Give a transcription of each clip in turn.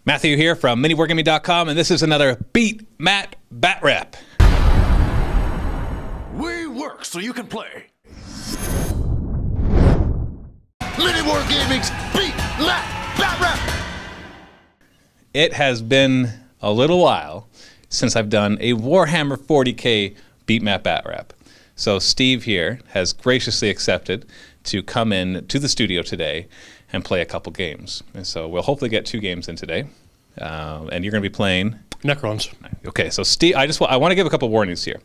Matthew here from MiniWarGaming.com, and this is another Beat Matt Batrep. We work so you can play. MiniWarGaming's Beat Matt Batrep. It has been a little while since I've done a Warhammer 40k Beat Matt Batrep. So Steve here has graciously accepted to come in to the studio today and play a couple games. And so we'll hopefully get 2 games in today. And you're going to be playing Necrons. Okay, so Steve, I want to give a couple warnings here.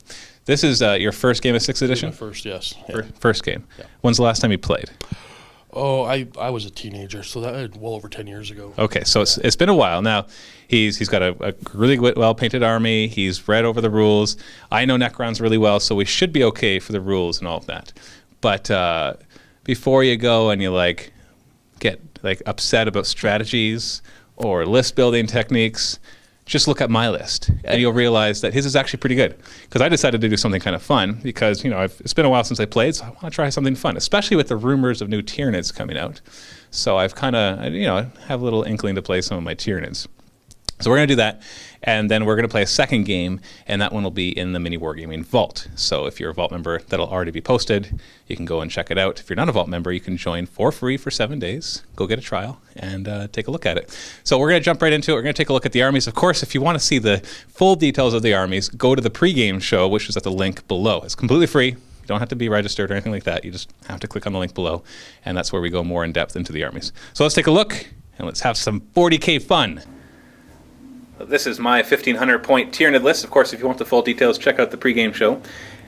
This is your first game of 6th edition? First, yes. Yeah. First game. Yeah. When's the last time you played? Oh, I was a teenager, so that was well over 10 years ago. Okay, so it's been a while. Now, he's got a really well-painted army. He's read over the rules. I know Necrons really well, so we should be okay for the rules and all of that. But before you go and you get upset about strategies or list building techniques, just look at my list and you'll realize that his is actually pretty good. Because I decided to do something kind of fun because it's been a while since I played, so I want to try something fun, especially with the rumors of new Tyranids coming out. So I've kind of have a little inkling to play some of my Tyranids. So we're going to do that, and then we're going to play a second game, and that one will be in the MiniWarGaming Vault. So if you're a Vault member, that'll already be posted. You can go and check it out. If you're not a Vault member, you can join for free for 7 days. Go get a trial and take a look at it. So we're going to jump right into it. We're going to take a look at the armies. Of course, if you want to see the full details of the armies, go to the pregame show, which is at the link below. It's completely free. You don't have to be registered or anything like that. You just have to click on the link below, and that's where we go more in depth into the armies. So let's take a look, and let's have some 40k fun. This is my 1,500 point Tyranid list. Of course, if you want the full details, check out the pregame show.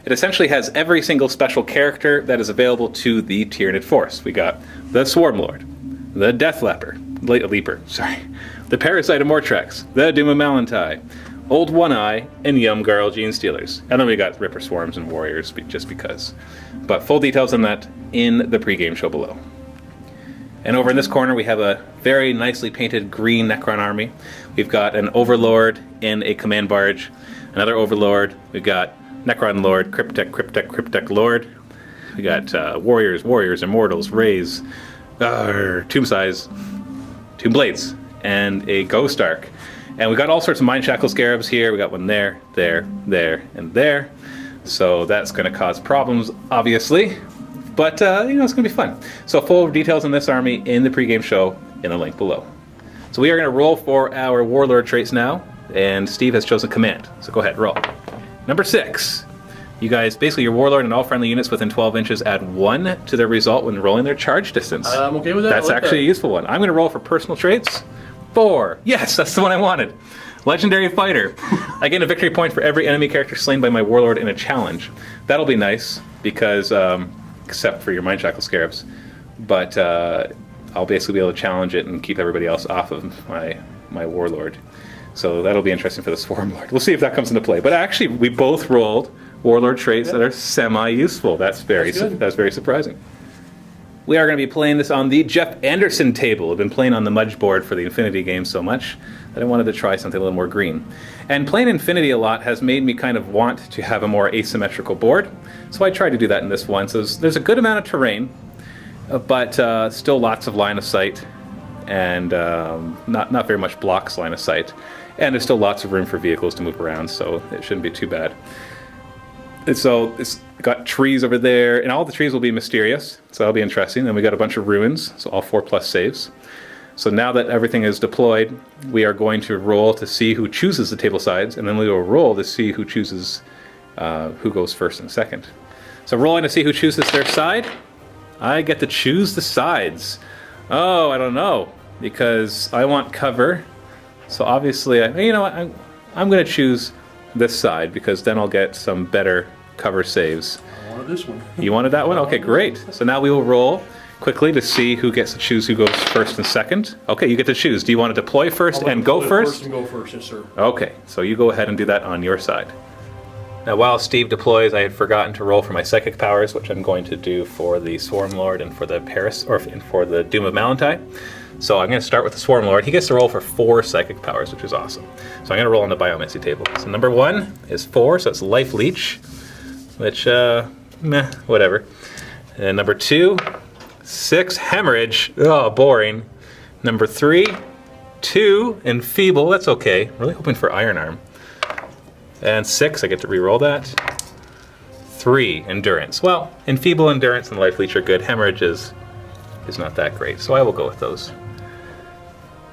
It essentially has every single special character that is available to the Tyranid force. We got the Swarmlord, the Death Leaper, the Parasite of Mortrex, the Doom of Malantai, Old One-Eye, and Yumgarl Gene Stealers. And then we got Ripper Swarms and Warriors, just because. But full details on that in the pregame show below. And over in this corner, we have a very nicely painted green Necron army. We've got an Overlord in a command barge, another Overlord. We've got Necron Lord, Cryptek Lord. We got Warriors, Immortals, Rays, Tomb Size, Tomb Blades, and a Ghost Ark. And we've got all sorts of Mind Shackle Scarabs here. We got one there, and there. So that's going to cause problems, obviously. But, it's going to be fun. So full details on this army in the pregame show in the link below. So we are going to roll for our Warlord traits now, and Steve has chosen Command. So go ahead, roll. Number 6. You guys, basically your Warlord and all friendly units within 12 inches add 1 to their result when rolling their charge distance. I'm okay with that. That's actually a useful one. I'm going to roll for personal traits. 4. Yes, that's the one I wanted. Legendary Fighter. I gain a victory point for every enemy character slain by my Warlord in a challenge. That'll be nice because... except for your Mind Shackle Scarabs. But I'll basically be able to challenge it and keep everybody else off of my Warlord. So that'll be interesting for the Swarmlord. We'll see if that comes into play. But actually, we both rolled Warlord traits that are semi-useful. That's very surprising. We are going to be playing this on the Jeff Anderson table. I've been playing on the Mudge board for the Infinity game so much that I wanted to try something a little more green. And playing Infinity a lot has made me kind of want to have a more asymmetrical board. So I tried to do that in this one. So there's a good amount of terrain, but still lots of line of sight, and not very much blocks line of sight. And there's still lots of room for vehicles to move around, so it shouldn't be too bad. And so it's got trees over there, and all the trees will be mysterious, so that'll be interesting. Then we got a bunch of ruins, so all 4+ saves. So now that everything is deployed, we are going to roll to see who chooses the table sides, and then we will roll to see who chooses who goes first and second. So rolling to see who chooses their side. I get to choose the sides. Oh, I don't know, because I want cover. So obviously, I'm going to choose this side because then I'll get some better cover saves. I wanted this one. You wanted that one? Okay, great. So now we will roll quickly to see who gets to choose who goes first and second. Okay, you get to choose. Do you want to deploy first and go first? Go first, yes, sir. Okay, so you go ahead and do that on your side. Now, while Steve deploys, I had forgotten to roll for my psychic powers, which I'm going to do for the Swarmlord and for the for the Doom of Malantai. So I'm going to start with the Swarmlord. He gets to roll for 4 psychic powers, which is awesome. So I'm going to roll on the Biomancy table. So number 1 is 4, so it's Life Leech, which, whatever. And number 2, 6, Hemorrhage. Oh, boring. Number 3, 2 Enfeeble, that's okay. Really hoping for Iron Arm. And 6, I get to re-roll that. 3 Endurance. Well, Enfeeble, Endurance, and Life Leech are good. Hemorrhage is not that great, so I will go with those.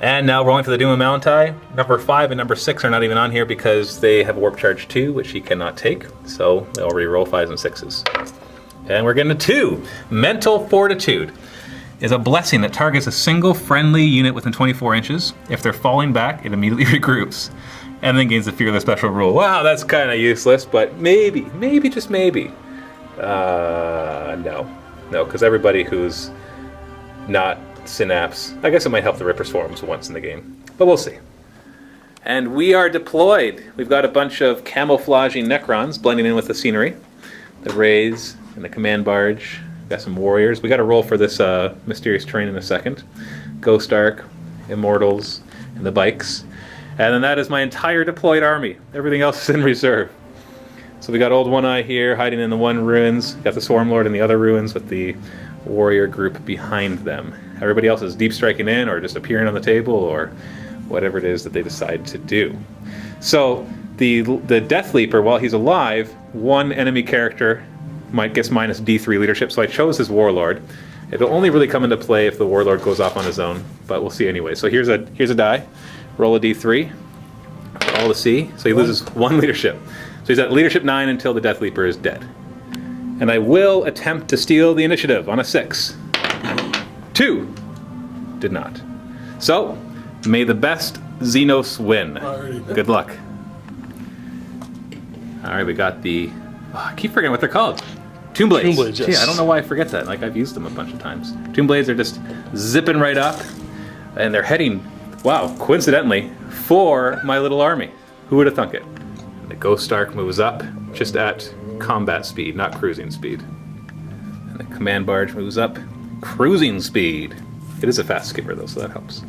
And now rolling for the Doom of Malantai. Number 5 and number 6 are not even on here because they have Warp Charge 2, which he cannot take. So they'll re-roll 5s and 6s. And we're getting a 2. Mental Fortitude is a blessing that targets a single friendly unit within 24 inches. If they're falling back, it immediately regroups. And then gains the Fearless Special rule. Wow, that's kind of useless, but maybe, just maybe. No, because everybody who's not Synapse, I guess it might help the Ripper Swarms once in the game, but we'll see. And we are deployed. We've got a bunch of camouflaging Necrons blending in with the scenery. The Rays and the Command Barge. Got some Warriors. We got to roll for this Mysterious Terrain in a second. Ghost Ark, Immortals, and the Bikes. And then that is my entire deployed army. Everything else is in reserve. So we got Old One Eye here, hiding in the one ruins. Got the Swarmlord in the other ruins with the warrior group behind them. Everybody else is deep striking in or just appearing on the table or whatever it is that they decide to do. So the Death Leaper, while he's alive, one enemy character might get minus D3 leadership, so I chose his Warlord. It'll only really come into play if the Warlord goes off on his own, but we'll see anyway. So here's a die. Roll a D3. All the C. So he loses 1 leadership. So he's at leadership 9 until the Death Leaper is dead. And I will attempt to steal the initiative on a 6. 2. Did not. So, may the best Xenos win. Good luck. Alright, we got the... Oh, I keep forgetting what they're called. Tomb Blades. Tomb Blades, yes. Gee, I don't know why I forget that. Like, I've used them a bunch of times. Tomb Blades are just zipping right up. And they're heading, wow, coincidentally, for my little army. Who would have thunk it? The Ghost Ark moves up just at combat speed, not cruising speed. And the Command Barge moves up cruising speed. It is a fast skipper though, so that helps.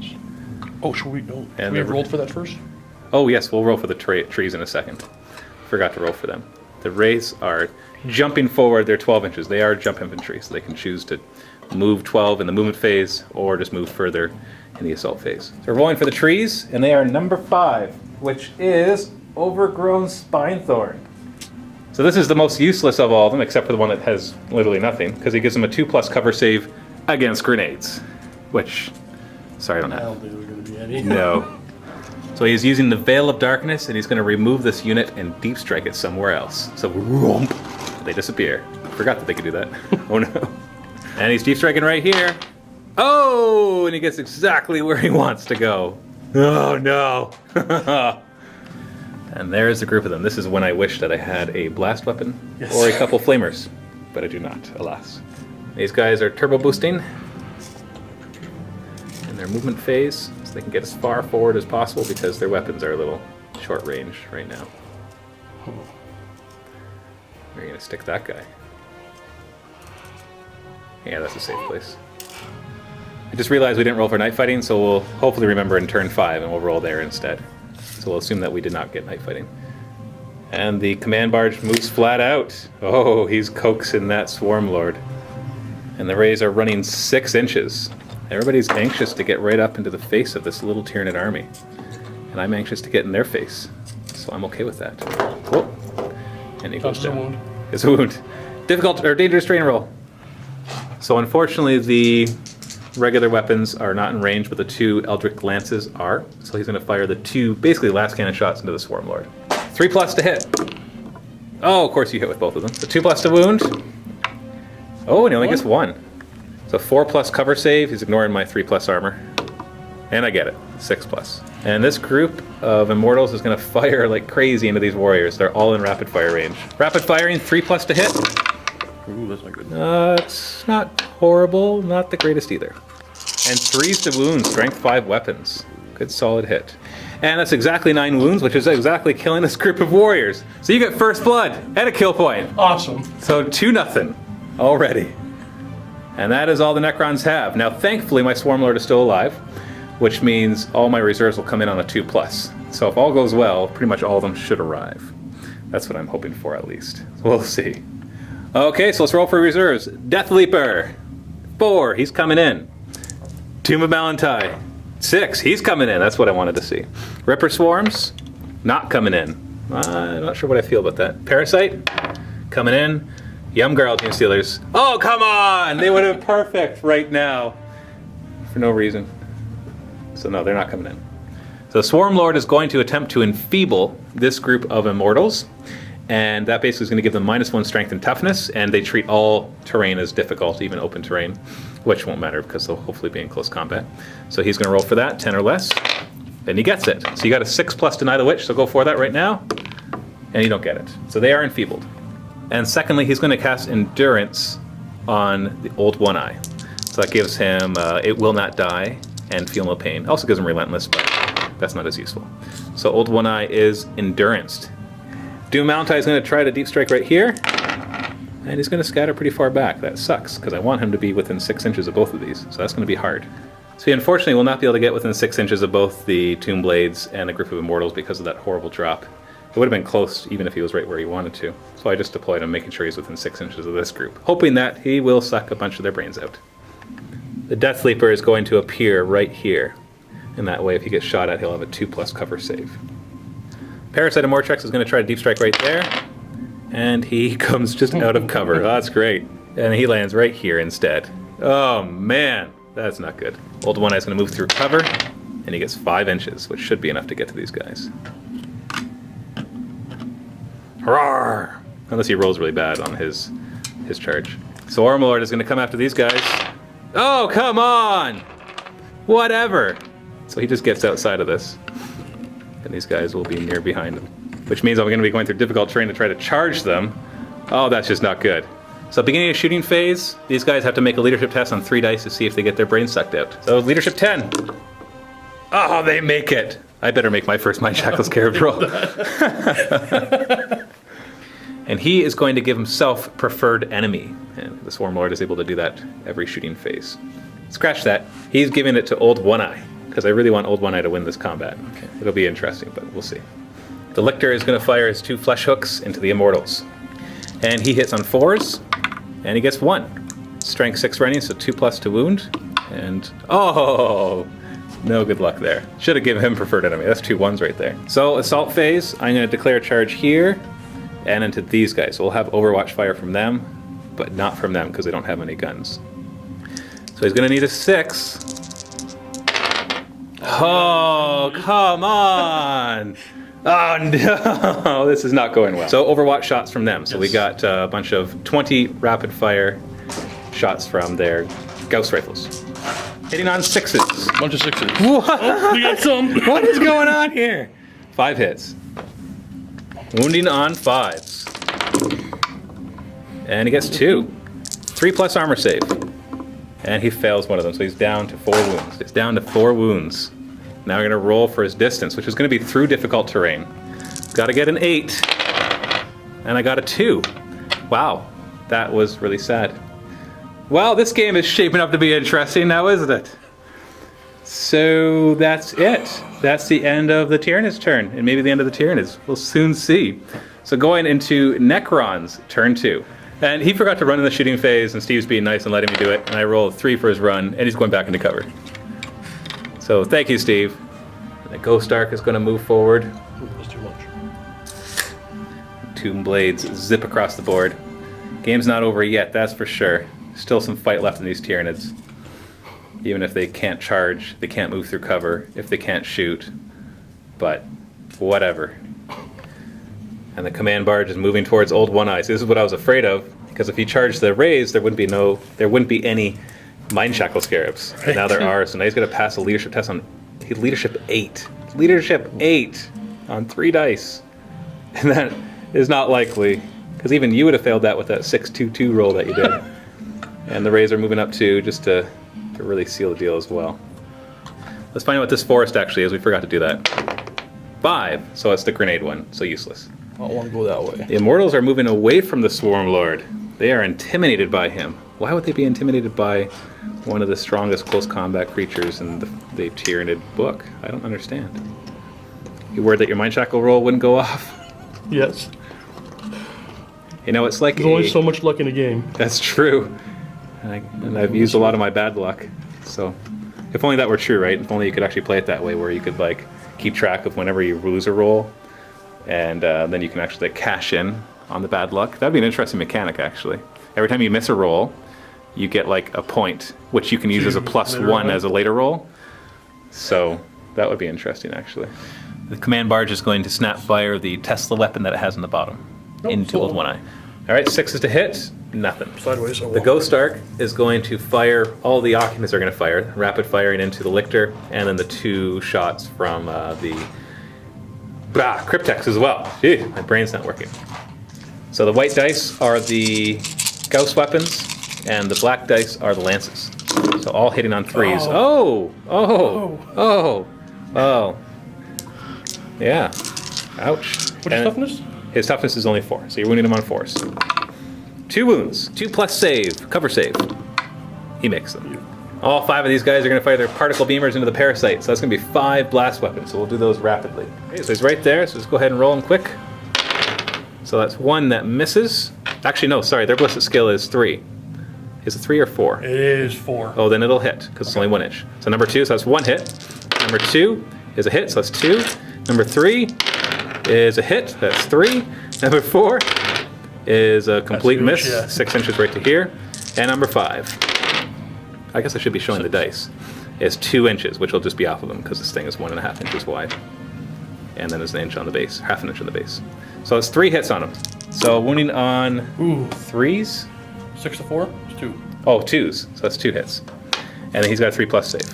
Oh, should we go? And We have rolled for that first? Oh yes, we'll roll for the trees in a second. Forgot to roll for them. The Wraiths are jumping forward. They're 12 inches. They are jump infantry, so they can choose to move 12 in the movement phase or just move further in the assault phase. So we're rolling for the trees, and they are number 5, which is Overgrown Spinethorn. So this is the most useless of all of them, except for the one that has literally nothing, because he gives them a 2+ cover save against grenades, which, sorry, I don't I have. don't think we're going to be any. No. So he's using the Veil of Darkness, and he's going to remove this unit and deep strike it somewhere else. So whoomp, they disappear. Forgot that they could do that. Oh no. And he's deep striking right here. Oh, and he gets exactly where he wants to go. Oh no. And there's a group of them. This is when I wish that I had a blast weapon or a couple flamers, but I do not, alas. These guys are turbo boosting in their movement phase, so they can get as far forward as possible because their weapons are a little short range right now. We're gonna stick that guy. Yeah, that's a safe place. I just realized we didn't roll for night fighting, so we'll hopefully remember in turn 5 and we'll roll there instead. So we'll assume that we did not get night fighting. And the Command Barge moves flat out. Oh, he's coaxing that Swarmlord. And the Rays are running 6 inches. Everybody's anxious to get right up into the face of this little Tyranid army. And I'm anxious to get in their face. So I'm okay with that. Whoa. And he goes down. Wound. It's a wound. Difficult or dangerous terrain roll. So unfortunately the regular weapons are not in range, but the 2 Eldritch Lances are. So he's going to fire the 2, basically last cannon shots into the Swarmlord. 3+ to hit. Oh, of course you hit with both of them. So 2+ to wound. Oh, and he only gets 1. So 4+ cover save. He's ignoring my 3+ armor. And I get it. 6+. And this group of Immortals is going to fire like crazy into these warriors. They're all in rapid fire range. Rapid firing, 3+ to hit. Ooh, that's not good. It's not horrible, not the greatest either. And 3s to wound, strength 5 weapons. Good solid hit. And that's exactly 9 wounds, which is exactly killing this group of warriors. So you get first blood and a kill point. Awesome. So 2-0 already. And that is all the Necrons have. Now thankfully my Swarmlord is still alive, which means all my reserves will come in on a 2+. So if all goes well, pretty much all of them should arrive. That's what I'm hoping for at least. We'll see. Okay, so let's roll for reserves. Death Leaper, 4, he's coming in. Tomb of Malantai, 6. He's coming in. That's what I wanted to see. Ripper Swarms, not coming in. I'm not sure what I feel about that. Parasite, coming in. Yumgarl Team Stealers. Oh, come on! They would have been perfect right now. For no reason. So no, they're not coming in. So Swarm Lord is going to attempt to enfeeble this group of Immortals. And that basically is going to give them -1 strength and toughness. And they treat all terrain as difficult, even open terrain. Which won't matter because they'll hopefully be in close combat. So he's going to roll for that, 10 or less. And he gets it. So you got a 6+ Deny the Witch, so go for that right now. And you don't get it. So they are enfeebled. And secondly, he's going to cast Endurance on the Old One-Eye. So that gives him It Will Not Die and Feel No Pain. Also gives him Relentless, but that's not as useful. So Old One-Eye is Enduranced. Doom Mountai is going to try to Deep Strike right here. And he's going to scatter pretty far back. That sucks, because I want him to be within 6 inches of both of these. So that's going to be hard. So he unfortunately will not be able to get within 6 inches of both the Tomb Blades and a group of Immortals because of that horrible drop. It would have been close even if he was right where he wanted to. So I just deployed him, making sure he's within 6 inches of this group, hoping that he will suck a bunch of their brains out. The Death Leaper is going to appear right here. And that way, if he gets shot at, he'll have a 2+ cover save. Parasite Amortrex is going to try to Deep Strike right there. And he comes just out of cover. Oh, that's great. And he lands right here instead. Oh, man. That's not good. Old One-Eye is going to move through cover. And he gets 5 inches, which should be enough to get to these guys. Roar! Unless he rolls really bad on his charge. So Warlord is going to come after these guys. Oh, come on! Whatever. So he just gets outside of this. And these guys will be near behind him. Which means I'm going to be going through difficult terrain to try to charge them. Oh, that's just not good. So beginning of shooting phase, these guys have to make a leadership test on 3 dice to see if they get their brains sucked out. So leadership 10. Oh, they make it. I better make my first Mind Shackles Scarab roll. And he is going to give himself Preferred Enemy. And the Swarm Lord is able to do that every shooting phase. Scratch that. He's giving it to Old One-Eye. Because I really want Old One-Eye to win this combat. Okay. It'll be interesting, but we'll see. The Lictor is going to fire his 2 flesh hooks into the Immortals. And he hits on 4s, and he gets 1. Strength 6 running, so 2+ to wound. And, oh, no good luck there. Should have given him Preferred Enemy. That's 2 1s right there. So, Assault phase, I'm going to declare a charge here, and into these guys. So we'll have Overwatch fire from them, but not from them, because they don't have any guns. So he's going to need a 6. Oh, come on! Oh no, this is not going well. So Overwatch shots from them. So we got a bunch of 20 rapid fire shots from their Gauss rifles. Hitting on 6s. Bunch of 6s. What? Oh, we got some. What is going on here? 5 hits. Wounding on 5s. And he gets 2. 3+ armor save. And he fails one of them, so he's down to 4 wounds. It's down to 4 wounds. Now we're going to roll for his distance, which is going to be through difficult terrain. Got to get an 8. And I got a 2. Wow, that was really sad. Well, this game is shaping up to be interesting now, isn't it? So that's it. That's the end of the Tyranids turn, and maybe the end of the Tyranids. We'll soon see. So going into Necrons, turn 2. And he forgot to run in the shooting phase, and Steve's being nice and letting me do it. And I rolled 3 for his run, and he's going back into cover. So thank you, Steve. The Ghost Ark is going to move forward. Ooh, that's too much. Tomb Blades zip across the board. Game's not over yet, that's for sure. Still some fight left in these Tyranids. Even if they can't charge, they can't move through cover, if they can't shoot. But whatever. And the command barge is moving towards Old One-Eye. So this is what I was afraid of, because if he charged the raise, there wouldn't be any Mind Shackle Scarabs. Right. Now there are, so now he's going to pass a leadership test on leadership 8. Leadership 8 on 3 dice. And that is not likely, because even you would have failed that with that 6-2-2 roll that you did. And the rays are moving up 2 just to really seal the deal as well. Let's find out what this forest actually is. We forgot to do that. 5, so it's the grenade one, so useless. I don't want to go that way. The Immortals are moving away from the Swarm Lord. They are intimidated by him. Why would they be intimidated by one of the strongest close combat creatures in the Tyranid book? I don't understand. You worried that your Mind Shackle roll wouldn't go off? Yes. You know, it's like There's only so much luck in a game. That's true. And I've used a lot of my bad luck. So If only that were true, right? If only you could actually play it that way, where you could like keep track of whenever you lose a roll, and then you can actually like, cash in on the bad luck. That'd be an interesting mechanic, actually. Every time you miss a roll, you get like a point, which you can use as a +1 as a later roll. So that would be interesting, actually. The command barge is going to snap fire the Tesla weapon that it has on the bottom into Old One Eye. All right, 6 is to hit, nothing. Sideways. The Ghost Arc is going to fire, all the occupants are going to fire, rapid firing into the Lictor, and then the 2 shots from the Cryptex as well. Gee, my brain's not working. So the white dice are the Gauss weapons, and the black dice are the lances. So all hitting on 3s. Oh. Yeah. Ouch. What's his toughness? His toughness is only 4, so you're wounding him on 4s. 2 wounds. 2+ save. Cover save. He makes them. All 5 of these guys are going to fire their particle beamers into the parasite, so that's going to be 5 blast weapons, so we'll do those rapidly. Okay, so he's right there, so just go ahead and roll him quick. So that's 1 that misses. Actually, no, sorry, their ballistic skill is 3. Is it 3 or 4? It is 4. Oh, then it'll hit, because it's only 1 inch. So number 2, so that's 1 hit. Number 2 is a hit, so that's 2. Number 3 is a hit, that's 3. Number 4 is a complete huge, miss, yeah. 6 inches right to here. And number 5, I guess I should be showing the dice, is 2 inches, which will just be off of them, because this thing is 1.5 inches wide. And then there's an inch on the base, half an inch on the base. So it's 3 hits on him. So wounding on 3s? 6 to 4? It's 2. Oh, 2s. So that's 2 hits. And then he's got a 3+ save.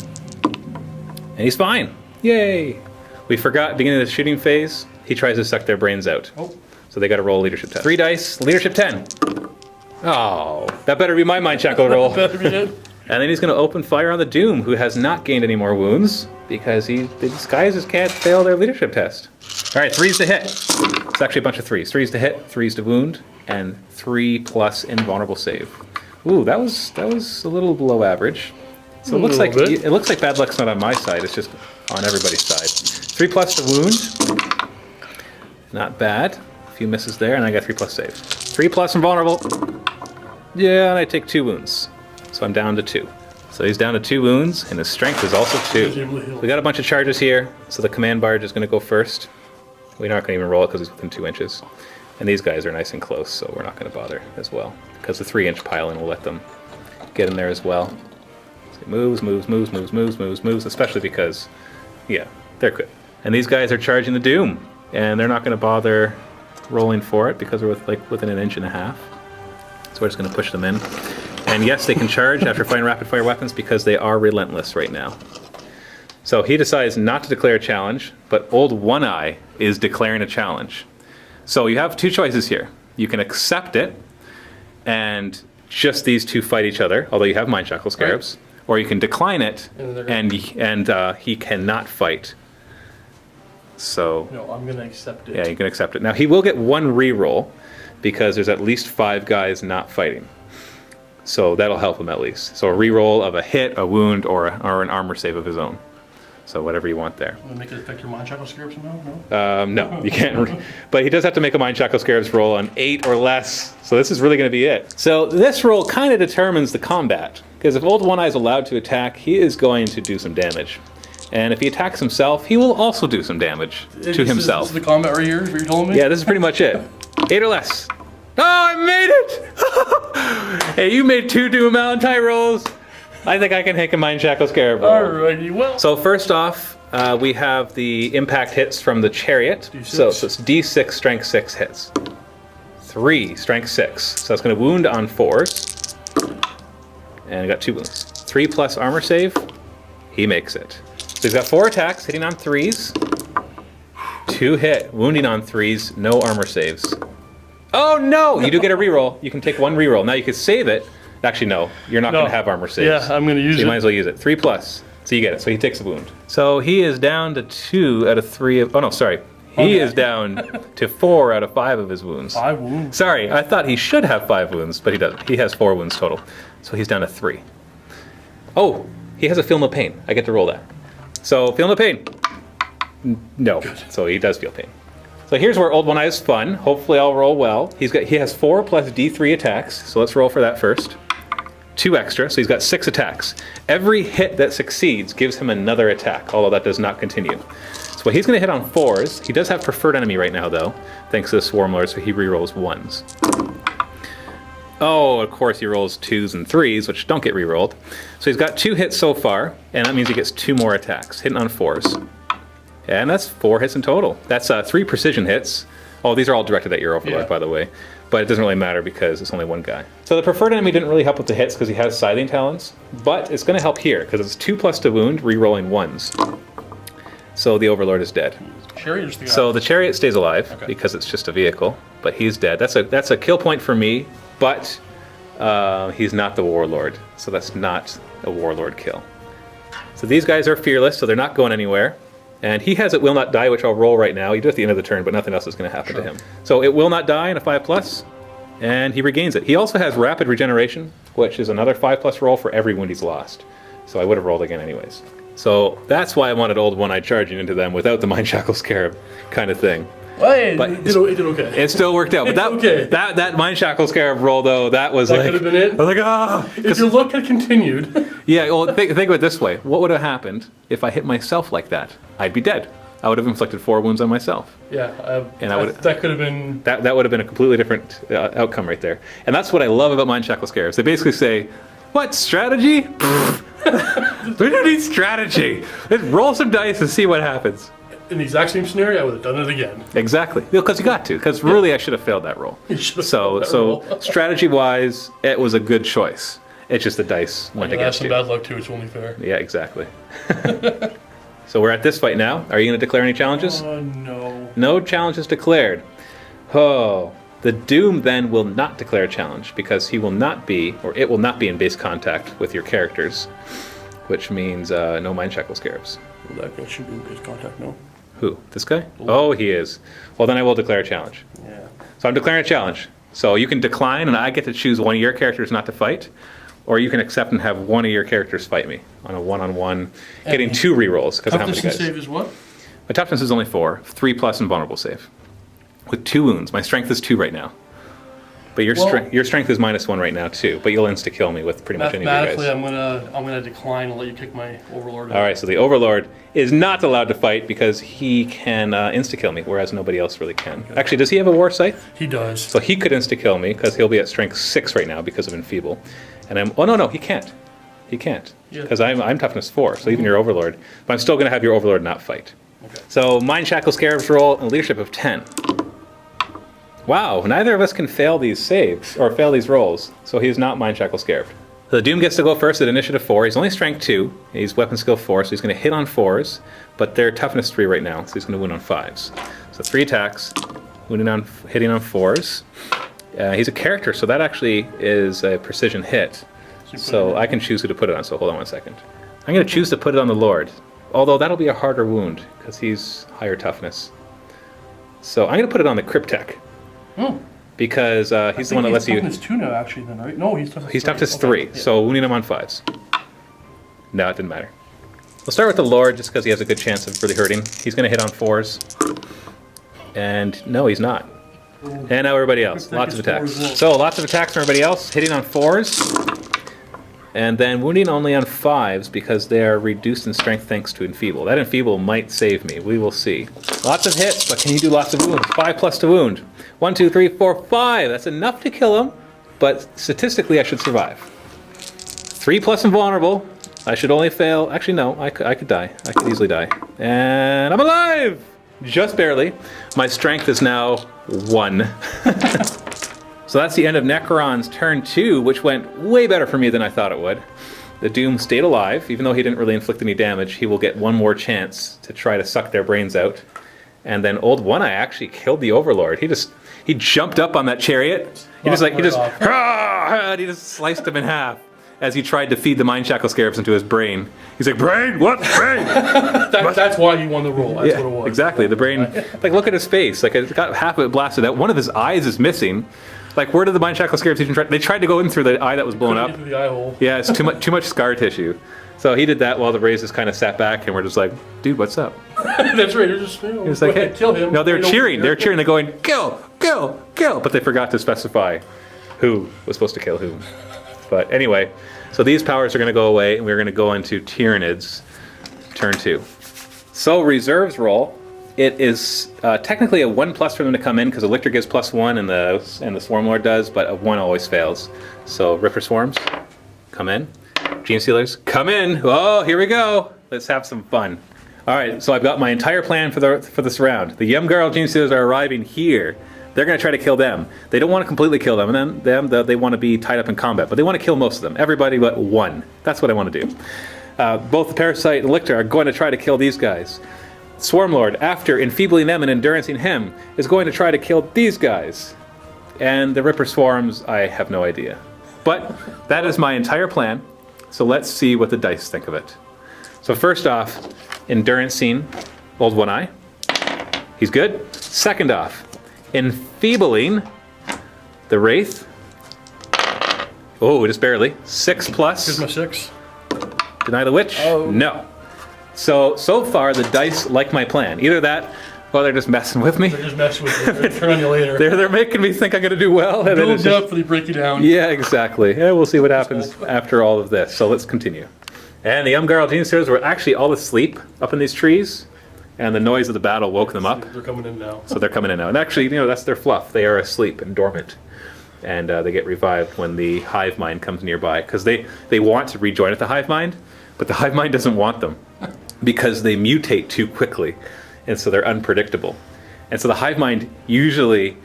And he's fine. Yay! We forgot, beginning of the shooting phase, he tries to suck their brains out. Oh. So they got to roll a leadership test. 3 dice, leadership 10. Oh, that better be my mind shackle roll. Better be it. And then he's going to open fire on the Doom, who has not gained any more wounds, because these guys just can't fail their leadership test. All right, 3s to hit. It's actually a bunch of 3s. 3s to hit, 3s to wound, and 3+ invulnerable save. Ooh, that was a little below average. So it looks like bad luck's not on my side. It's just on everybody's side. 3+ to wound. Not bad. A few misses there, and I got 3+ save. 3+ invulnerable. Yeah, and I take 2 wounds. So I'm down to 2. So he's down to 2 wounds, and his strength is also 2. We got a bunch of charges here, so the command barge is going to go first. We're not going to even roll it because he's within 2 inches. And these guys are nice and close, so we're not going to bother as well. Because the 3-inch pile-in will let them get in there as well. So it moves, especially because, yeah, they're good. And these guys are charging the Doom, and they're not going to bother rolling for it because we're within 1.5 inches. So we're just going to push them in. And yes, they can charge after firing rapid-fire weapons because they are relentless right now. So he decides not to declare a challenge, but Old One Eye is declaring a challenge. So you have 2 choices here. You can accept it, and just these 2 fight each other, although you have Mind Shackle Scarabs, right. Or you can decline it, and he cannot fight. So no, I'm going to accept it. Yeah, you can accept it. Now, he will get 1 reroll, because there's at least 5 guys not fighting. So that'll help him at least. So a reroll of a hit, a wound, or an armor save of his own. So whatever you want there. Will it make it affect your Mind Shackle Scarabs somehow? No? No, you can't. But he does have to make a Mind Shackle Scarabs roll on 8 or less. So this is really going to be it. So this roll kind of determines the combat. Because if Old One Eye is allowed to attack, he is going to do some damage. And if he attacks himself, he will also do some damage to himself. This is the combat right here, is what you're telling me? Yeah, this is pretty much it. 8 or less. Oh, I made it! Hey, you made 2 Doom Mountain rolls. I think I can take a Mind Shackle Scarab roll. Alrighty, well. So first off, we have the impact hits from the Chariot. D6. So it's D6 Strength 6 hits. 3 Strength 6. So that's going to wound on 4s. And I got 2 wounds. 3+ armor save. He makes it. So he's got 4 attacks, hitting on 3s. 2 hit, wounding on 3s, no armor saves. Oh no! You do get a reroll. You can take 1 reroll. Now you can save it. Actually, no. You're not going to have armor saves. Yeah, I'm going to use it. So you might as well use it. 3+. So you get it. So he takes a wound. So he is down to 2 out of 3 of... Oh no, sorry. He is down to 4 out of 5 of his wounds. 5 wounds? Sorry, I thought he should have 5 wounds, but he doesn't. He has 4 wounds total. So he's down to 3. Oh, he has a feel no pain. I get to roll that. So, feel no pain. No. So he does feel pain. So here's where Old One Eye is fun. Hopefully I'll roll well. He has 4 plus D3 attacks. So let's roll for that first. 2 extra, so he's got 6 attacks. Every hit that succeeds gives him another attack, although that does not continue. So he's going to hit on 4s. He does have preferred enemy right now, though, thanks to the Swarmlord, so he rerolls 1s. Oh, of course he rolls 2s and 3s, which don't get rerolled. So he's got 2 hits so far, and that means he gets 2 more attacks, hitting on 4s. And that's 4 hits in total. That's 3 precision hits. Oh, these are all directed at your Overlord, by the way. But it doesn't really matter because it's only 1 guy. So the preferred enemy didn't really help with the hits because he has Scything Talons, but it's going to help here because it's 2+ to wound, rerolling 1s. So the Overlord is dead. Chariot is the guy. So the Chariot stays alive because it's just a vehicle, but he's dead. That's a kill point for me, but he's not the Warlord, so that's not a Warlord kill. So these guys are fearless, so they're not going anywhere. And he has It Will Not Die, which I'll roll right now. You do it at the end of the turn, but nothing else is going to happen to him. So It Will Not Die in a 5+, and he regains it. He also has Rapid Regeneration, which is another 5+ roll for every wound he's lost. So I would have rolled again anyways. So that's why I wanted Old One-Eye charging into them without the Mind Shackle Scarab kind of thing. Well, But it did okay. It still worked out. But that Mind Shackle Scarab roll, though, that was That like... could have been it. I was like, ah! If your luck had continued. Yeah, well, think of it this way. What would have happened if I hit myself like that? I'd be dead. I would have inflicted 4 wounds on myself. Yeah, And I would that could have been... That would have been a completely different outcome right there. And that's what I love about Mind Shackle Scarabs. They basically say, what, strategy? We don't need strategy. Let's roll some dice and see what happens. In the exact same scenario, I would have done it again. Exactly. Because you got to. Because really, I should have failed that roll. You should have failed that roll. Strategy-wise, it was a good choice. It's just the dice went against you. That's some bad luck, too. It's only fair. Yeah, exactly. So we're at this fight now. Are you going to declare any challenges? No. No challenges declared. Oh. The Doom then will not declare a challenge because he will not be, or it will not be in base contact with your characters, which means no Mind Shackle Scarabs. Well, that guy should be in base contact, no? Who? This guy? Oh, he is. Well, then I will declare a challenge. Yeah. So I'm declaring a challenge. So you can decline, and I get to choose one of your characters not to fight, or you can accept and have one of your characters fight me on a one-on-one, getting 2 rerolls because of how many Toughness guys. and save is what? My toughness is only 4, 3+ and vulnerable save, with 2 wounds. My strength is 2 right now, but your strength is -1 right now too. But you'll insta kill me with pretty much any of you guys. Mathematically, I'm gonna decline and let you kick my Overlord. All right, so the Overlord is not allowed to fight because he can insta kill me, whereas nobody else really can. Actually, does he have a War Scythe? He does. So he could insta kill me because he'll be at strength 6 right now because of Enfeeble. And I'm, oh no, he can't. He can't. Because I'm toughness 4, so even your Overlord. But I'm still going to have your Overlord not fight. Okay. So Mind Shackle Scarabs roll and leadership of 10. Wow, neither of us can fail these saves, or fail these rolls. So he's not Mind Shackle Scarabed. So the Doom gets to go first at initiative 4. He's only strength 2. He's weapon skill 4, so he's going to hit on 4s. But they're toughness 3 right now, so he's going to wound on 5s. So 3 attacks, hitting on 4s. He's a character, so that actually is a precision hit. So I can choose who to put it on, so hold on 1 second. I'm going to choose to put it on the Lord, although that'll be a harder wound, because he's higher toughness. So I'm going to put it on the Cryptek, because he's the one that lets you... He's toughness 2 now, actually, then, right? No, he's toughness 3. He's toughness 3, so wounding him on 5s. No, it didn't matter. We'll start with the Lord, just because he has a good chance of really hurting. He's going to hit on 4s. And no, he's not. And now everybody else. Lots of attacks. So lots of attacks from everybody else. Hitting on 4s. And then wounding only on 5s because they are reduced in strength thanks to Enfeeble. That Enfeeble might save me. We will see. Lots of hits, but can you do lots of wounds? 5+ to wound. 1, 2, 3, 4, 5. That's enough to kill him, but statistically I should survive. 3+ and vulnerable. I should only fail. Actually, no. I could die. I could easily die. And I'm alive! Just barely. My strength is now 1. So that's the end of Necron's turn 2, which went way better for me than I thought it would. The Doom stayed alive. Even though he didn't really inflict any damage, he will get one more chance to try to suck their brains out. And then Old One-Eye actually killed the Overlord. He jumped up on that chariot. He just sliced him in half as he tried to feed the Mind Shackle Scarabs into his brain. He's like, brain? What? Brain? That's why he won the roll. That's what it was. Exactly. The brain, like, look at his face. Like, it's got half of it blasted out. One of his eyes is missing. Like, where did the Mind Shackle Scarabs even try? They tried to go in through the eye that was blown up. Through the eye hole. Yeah, it's too much scar tissue. So he did that while the Rays just kind of sat back, and we're just like, dude, what's up? That's right. They're just, It's like, hey, kill him. No, they're cheering. They're cheering. They're going, kill, kill, kill. But they forgot to specify who was supposed to kill who. But anyway, so these powers are going to go away, and we're going to go into Tyranids turn 2. So reserves roll. It is technically a 1+ for them to come in because the Lictor gives +1 and the Swarmlord does, but a 1 always fails. So Ripper Swarms, come in. Gene Stealers, come in. Oh, here we go. Let's have some fun. All right, so I've got my entire plan for this round. The Yumgarl Gene Stealers are arriving here. They're going to try to kill them. They don't want to completely kill them, and then they want to be tied up in combat, but they want to kill most of them. Everybody but one. That's what I want to do. Both the Parasite and Lictor are going to try to kill these guys. Swarmlord, after enfeebling them and endurancing him, is going to try to kill these guys. And the Ripper Swarms, I have no idea. But that is my entire plan, so let's see what the dice think of it. So first off, endurancing Old One-Eye. He's good. Second off, enfeebling the Wraith. Oh, just barely. 6+. Here's my 6. Deny the Witch? Oh. No. So far, the dice like my plan. Either that, or they're just messing with me. They're just messing with you. They're turn on you later. They're making me think I'm going to do well. And then Build it's just, up, they break you down. yeah, exactly. Yeah, we'll see what happens after all of this. So let's continue. And the Yumgarl Gene Stealers were actually all asleep up in these trees, and the noise of the battle woke them up. They're coming in now. So they're coming in now. And actually, that's their fluff. They are asleep and dormant. And they get revived when the hive mind comes nearby. Because they want to rejoin at the hive mind, but the hive mind doesn't want them. Because they mutate too quickly. And so they're unpredictable. And so the hive mind usually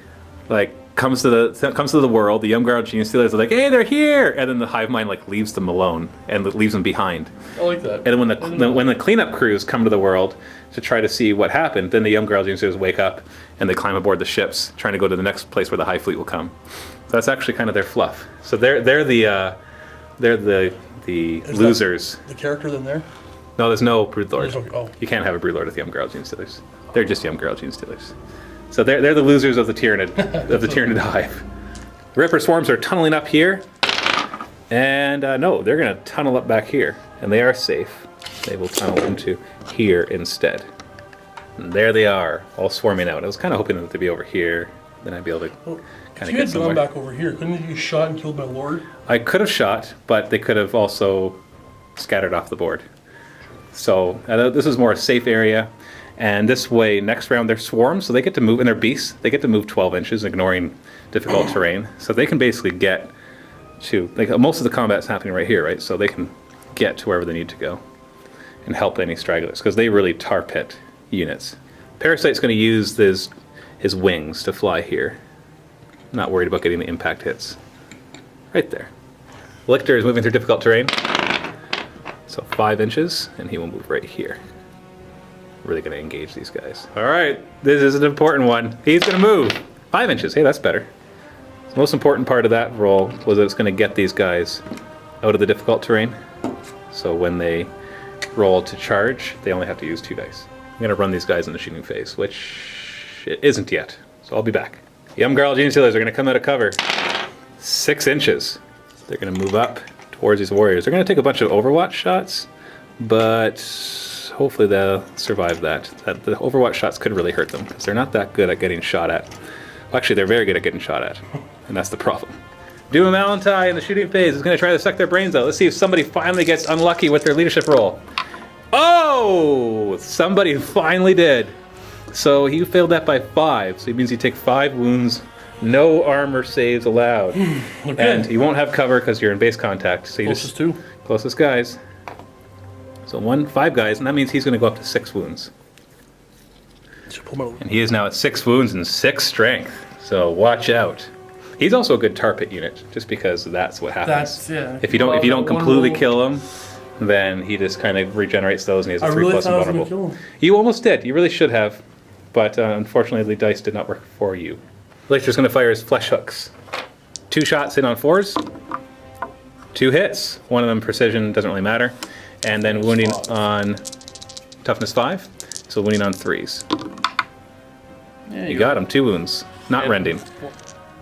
comes to the world. The Yumgarl Gene Stealers are like, hey, they're here! And then the hive mind leaves them alone and leaves them behind. I like that. And then when the cleanup crews come to the world to try to see what happened, then the Yumgarl Gene Stealers wake up and they climb aboard the ships, trying to go to the next place where the Hive Fleet will come. So that's actually kind of their fluff. So they're the losers. The character then there? No, there's no Broodlord. Oh. You can't have a Broodlord with Yumgarl Gene Stealers. They're just Yumgarl Gene Stealers. So they're the losers of the Tyranid of the Tyranid Hive. The Ripper Swarms are tunneling up here, and no, they're going to tunnel up back here, and they are safe. They will tunnel into here instead. And there they are, all swarming out. I was kind of hoping that they'd be over here, then I'd be able to kind of get somewhere. You had gone back over here. Couldn't you shot and killed my lord? I could have shot, but they could have also scattered off the board. So this is more a safe area. And this way, next round, they're swarms, so they get to move, and they're beasts. They get to move 12 inches, ignoring difficult terrain. So they can basically get to, most of the combat's happening right here, right? So they can get to wherever they need to go and help any stragglers, because they really tar pit units. Parasite's going to use his wings to fly here. Not worried about getting the impact hits. Right there. Lictor is moving through difficult terrain. So 5 inches, and he will move right here. Really going to engage these guys. All right, this is an important one. He's going to move 5 inches. Hey, that's better. The most important part of that roll was that it's going to get these guys out of the difficult terrain. So when they roll to charge, they only have to use 2 dice. I'm going to run these guys in the shooting phase, which it isn't yet. So I'll be back. The Yumgarl Gene Stealers are going to come out of cover 6 inches. They're going to move up towards these warriors. They're going to take a bunch of Overwatch shots, but hopefully they'll survive that. The Overwatch shots could really hurt them, because they're not that good at getting shot at. Well, actually, they're very good at getting shot at, and that's the problem. Doom Malantai in the shooting phase is going to try to suck their brains out. Let's see if somebody finally gets unlucky with their leadership roll. Oh! Somebody finally did. So he failed that by 5, so it means you take 5 wounds, no armor saves allowed. Okay. And you won't have cover because you're in base contact. So you Closest 2. Closest guys. So 5 guys, and that means he's going to go up to 6 wounds. And he is now at 6 wounds and 6 strength. So watch out. He's also a good tar pit unit, just because that's what happens. If you don't completely kill him, then he just kind of regenerates those, and he has a 3+ invulnerable. You almost did. You really should have, but unfortunately the dice did not work for you. Lictor's going to fire his flesh hooks. 2 shots in on 4s. 2 hits. One of them precision, doesn't really matter. And then wounding on toughness 5, so wounding on 3s. You got him, 2 wounds, not rending.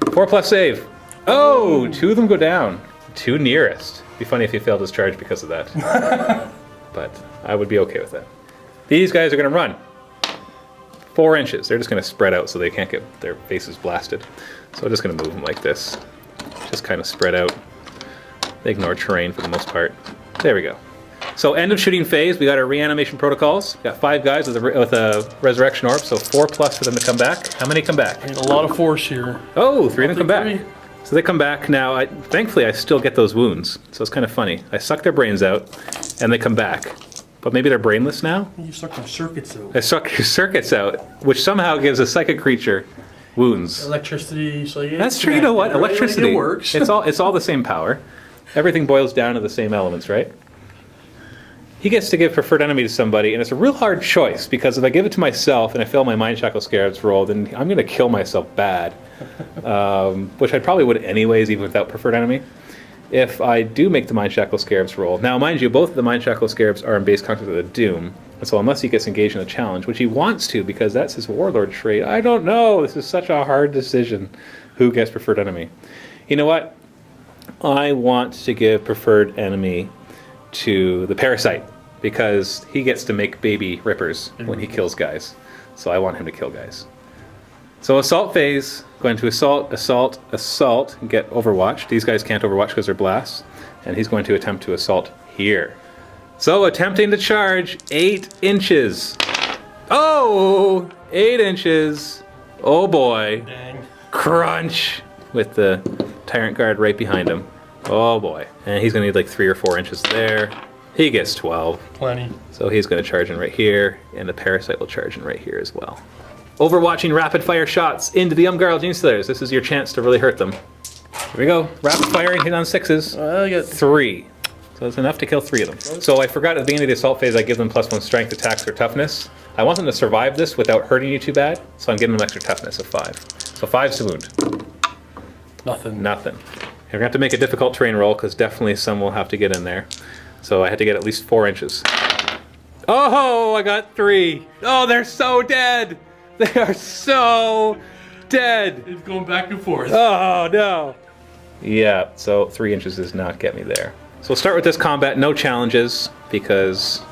4+ save. Oh, 2 of them go down. 2 nearest. Be funny if he failed his charge because of that. But I would be okay with that. These guys are going to run 4 inches. They're just going to spread out so they can't get their faces blasted. So I'm just going to move them like this. Just kind of spread out. They ignore terrain for the most part. There we go. So end of shooting phase. We got our reanimation protocols. We got 5 guys with a resurrection orb, so 4+ for them to come back. How many come back? I need a lot of force here. Oh, 3 of them come back. 3. So they come back now. Thankfully, I still get those wounds, so it's kind of funny. I suck their brains out, and they come back. But maybe they're brainless now? You suck their circuits out. I suck your circuits out, which somehow gives a psychic creature wounds. Electricity, so yeah. That's true. You know what? Electricity. It works. It's all the same power. Everything boils down to the same elements, right? He gets to give preferred enemy to somebody, and it's a real hard choice, because if I give it to myself and I fail my Mind Shackle Scarabs roll, then I'm going to kill myself bad. Which I probably would anyways, even without preferred enemy. If I do make the Mind Shackle Scarabs roll. Now, mind you, both of the Mind Shackle Scarabs are in base contact with a Doom, and so unless he gets engaged in a challenge, which he wants to, because that's his Warlord trait, I don't know. This is such a hard decision. Who gets preferred enemy? You know what? I want to give preferred enemy to the Parasite, because he gets to make baby rippers when he kills guys. So I want him to kill guys. So assault phase, going to assault, and get Overwatch. These guys can't Overwatch because they're blasts. And he's going to attempt to assault here. So attempting to charge 8 inches. Oh, 8 inches. Oh boy. Dang. Crunch with the Tyrant Guard right behind him. Oh boy. And he's going to need like 3 or 4 inches there. He gets 12. Plenty. So he's going to charge in right here, and the Parasite will charge in right here as well. Overwatching rapid fire shots into the Umgarl Genestealers. This is your chance to really hurt them. Here we go. Rapid firing, hit on 6s. I got 3. So it's enough to kill 3 of them. So I forgot at the beginning of the assault phase I give them +1 strength, attacks, or toughness. I want them to survive this without hurting you too bad, so I'm giving them extra toughness of 5. So 5's to wound. nothing. Nothing. You're going to have to make a difficult terrain roll, because definitely some will have to get in there. So I had to get at least 4 inches. Oh, I got 3. Oh, they're so dead. They are so dead. It's going back and forth. Oh, no. Yeah, so 3 inches does not get me there. So we'll start with this combat. No challenges, because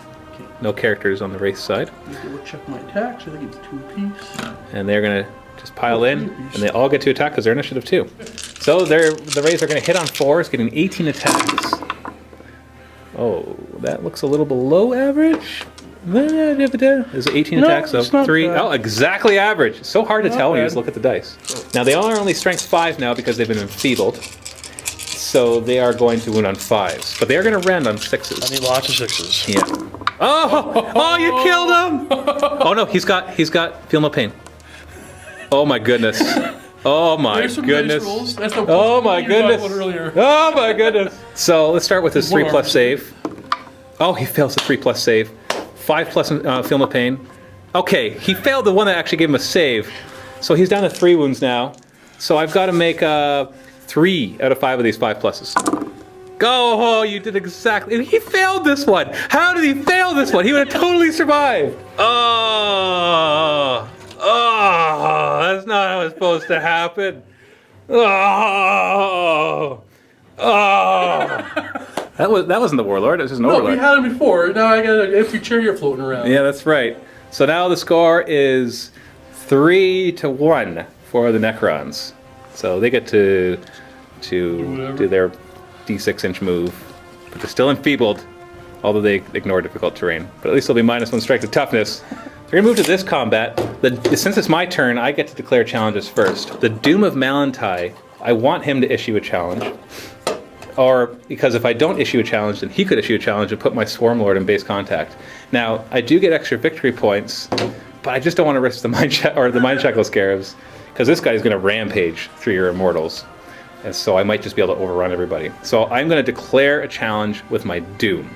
no characters on the Wraith side. We'll check my attacks. I think it's 2 apiece. And they're going to just pile in, and they all get to attack because they're initiative 2. So the Wraiths are going to hit on 4s, getting 18 attacks. Oh, that looks a little below average. Is it 18 attacks? So 3. Bad. Oh, exactly average. It's so hard to tell when you bad. just look at the dice. Now, they are only strength 5 now because they've been enfeebled. So they are going to wound on 5s. But they are going to rend on 6s. I need lots of 6s. Yeah. Oh, you killed him! Oh, no, he's got feel no pain. Oh, my goodness. Oh my There's some goodness. nice rolls. That's the Oh my you got one goodness. earlier. Oh my goodness. So let's start with his 3+ arm. save. Oh, he fails the 3+ save. 5+ feel no pain. Okay, he failed the one that actually gave him a save. So he's down to 3 wounds now. So I've got to make 3 out of 5 of these 5+. Go! Oh, you did exactly. He failed this one. How did he fail this one? He would have totally survived. Oh, that's not how it's supposed to happen. Oh. That wasn't the Warlord. It was just an No, Overlord. we had him before. Now I got an empty chair here floating around. Yeah, that's right. So now the score is 3-1 for the Necrons. So they get to do their D6-inch move, but they're still enfeebled, although they ignore difficult terrain. But at least they'll be -1 strength to toughness. So we're gonna move to this combat. Since it's my turn, I get to declare challenges first. The Doom of Malantai, I want him to issue a challenge. Or, because if I don't issue a challenge, then he could issue a challenge and put my Swarmlord in base contact. Now, I do get extra victory points, but I just don't want to risk the Mind Shackle Scarabs, because this guy's going to rampage through your Immortals. And so I might just be able to overrun everybody. So I'm going to declare a challenge with my Doom.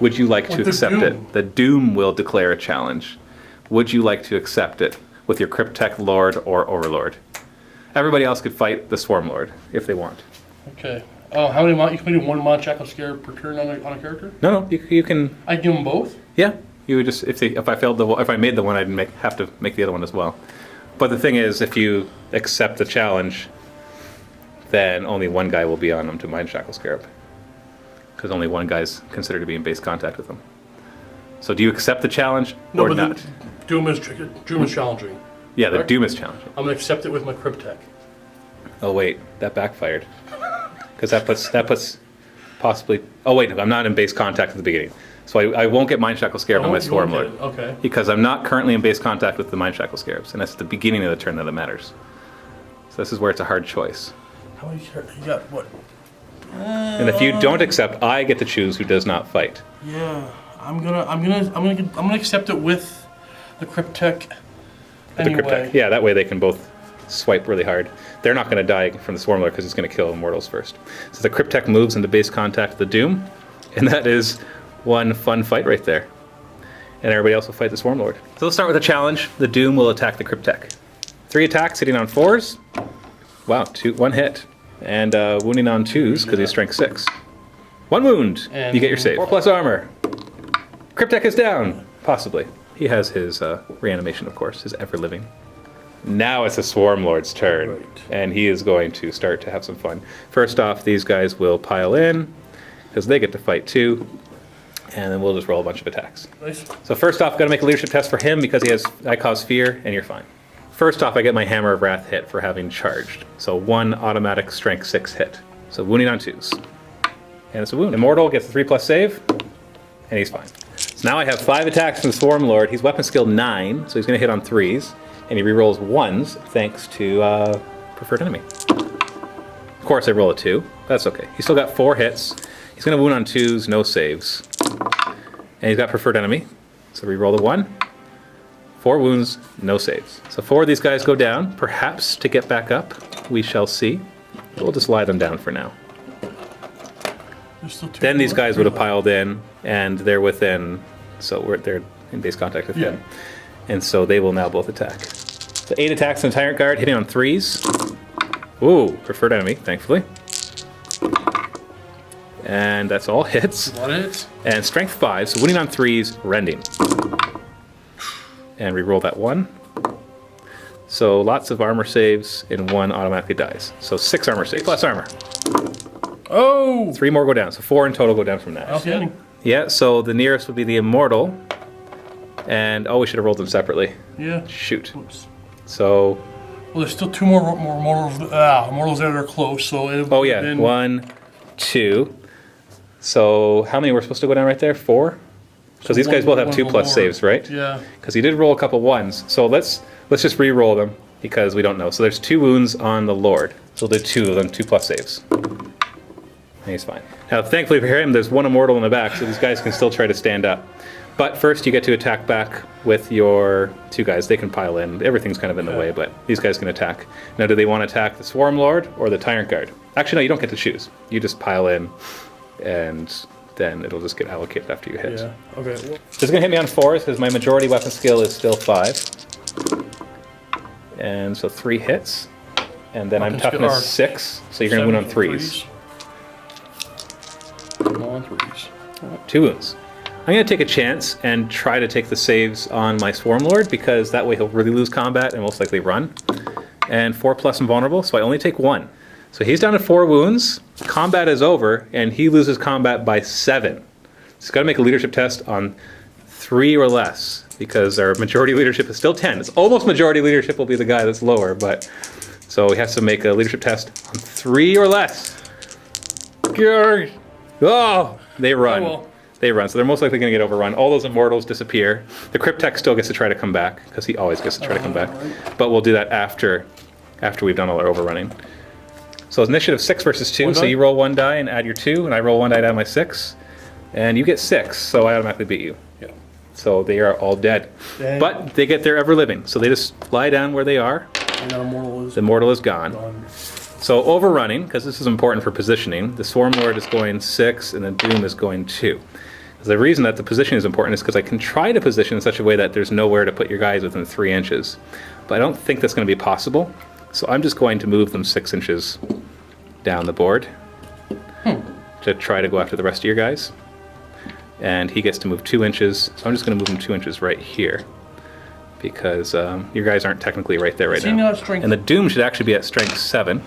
Would you like to accept it? The Doom will declare a challenge. Would you like to accept it with your Cryptek Lord or Overlord? Everybody else could fight the Swarmlord if they want. Okay. Oh, how many you can do 1 Mind Shackle Scarab per turn on a character? No, you can. I give them both. Yeah, you would just if I made the one, I'd have to make the other one as well. But the thing is, if you accept the challenge, then only one guy will be on them to Mind Shackle Scarab, because only one guy's considered to be in base contact with them. So do you accept the challenge or but not? Doom is challenging. Yeah, the Correct? Doom is challenging. I'm gonna accept it with my Cryptek. Oh wait, that backfired. Because that puts possibly... Oh, wait, I'm not in base contact at the beginning. So I won't get Mind Shackle Scarab on my Swarm Lord. Okay. Because I'm not currently in base contact with the Mind Shackle Scarabs, and that's at the beginning of the turn that it matters. So this is where it's a hard choice. How many you got? What? And if you don't accept, I get to choose who does not fight. Yeah, I'm gonna accept it with the Cryptek. Anyway. The Cryptek. Yeah, that way they can both swipe really hard. They're not going to die from the Swarm Lord because it's going to kill Immortals first. So the Cryptek moves into base contact with the Doom, and that is one fun fight right there. And everybody else will fight the Swarm Lord. So let's start with a challenge. The Doom will attack the Cryptek. 3 attacks, hitting on 4s. Wow, 1 hit. And wounding on 2s because he's strength 6. 1 wound. And you get your save. 4+ armor. Cryptek is down. Possibly. He has his reanimation, of course, his ever-living. Now it's the Swarm Lord's turn. Right. And he is going to start to have some fun. First off, these guys will pile in because they get to fight too. And then we'll just roll a bunch of attacks. Nice. So first off, got to make a leadership test for him because he has I Cause Fear, and you're fine. First off, I get my Hammer of Wrath hit for having charged. So 1 automatic strength 6 hit. So wounding on 2s. And it's a wound. Immortal gets a 3+ save, and he's fine. So now I have 5 attacks from the Swarm Lord. He's weapon skill 9, so he's going to hit on 3s. And he rerolls 1s thanks to Preferred Enemy. Of course, I roll a 2. That's okay. He's still got 4 hits. He's going to wound on 2s, no saves. And he's got Preferred Enemy. So reroll the 1. 4 wounds, no saves. So 4 of these guys go down, perhaps to get back up. We shall see. We'll just lie them down for now. Then these guys would have piled in, and they're within, so they're in base contact with him. And so they will now both attack. So 8 attacks on the Tyrant Guard, hitting on 3s. Ooh, Preferred Enemy, thankfully. And that's all hits. And strength 5, so winning on 3s, rending. And re-roll that 1. So lots of armor saves, and 1 automatically dies. So 6 armor saves. Plus armor. Oh! 3 more go down, so 4 in total go down from that. Okay. Yeah, so the nearest would be the Immortal. And, oh, we should have rolled them separately. Yeah. Shoot. Oops. So... Well, there's still 2 more Immortals there that are close, so... Oh, yeah. 1, 2... So how many were supposed to go down right there? 4? Because these guys will have 2+ saves, right? Yeah. Because he did roll a couple 1s. So let's just re-roll them because we don't know. So there's 2 wounds on the Lord. So we'll do 2 of them, 2+ saves. And he's fine. Now, thankfully for him, there's 1 Immortal in the back, so these guys can still try to stand up. But first, you get to attack back with your 2 guys. They can pile in. Everything's kind of in the way, but these guys can attack. Now, do they want to attack the Swarm Lord or the Tyrant Guard? Actually, no, you don't get to choose. You just pile in. And then it'll just get allocated after you hit. Yeah, okay. So it's going to hit me on 4s because my majority weapon skill is still 5. And so 3 hits. And then I'm toughness 6, so you're going to wound on 3s. On 3s. 2 wounds. I'm going to take a chance and try to take the saves on my Swarm Lord because that way he'll really lose combat and most likely run. And 4+ invulnerable, so I only take 1. So he's down to 4 wounds, combat is over, and he loses combat by 7. So he's got to make a leadership test on 3 or less, because our majority leadership is still 10. It's almost majority leadership will be the guy that's lower, but... So he has to make a leadership test on 3 or less. Oh! They run. Oh, well. They run, so they're most likely going to get overrun. All those Immortals disappear. The Cryptek still gets to try to come back, because he always gets to try to come back. But we'll do that after we've done all our overrunning. So it's initiative 6 versus 2, so you roll 1 die and add your 2, and I roll 1 die to add my 6. And you get 6, so I automatically beat you. Yeah. So they are all dead. But they get their ever-living, so they just lie down where they are. And that Immortal is... The Immortal is gone. So overrunning, because this is important for positioning, the Swarm Lord is going 6, and the Doom is going 2. The reason that the position is important is because I can try to position in such a way that there's nowhere to put your guys within 3 inches. But I don't think that's going to be possible. So I'm just going to move them 6 inches down the board to try to go after the rest of your guys. And he gets to move 2 inches. So I'm just going to move him 2 inches right here. Because your guys aren't technically right there right now. And the Doom should actually be at strength 7.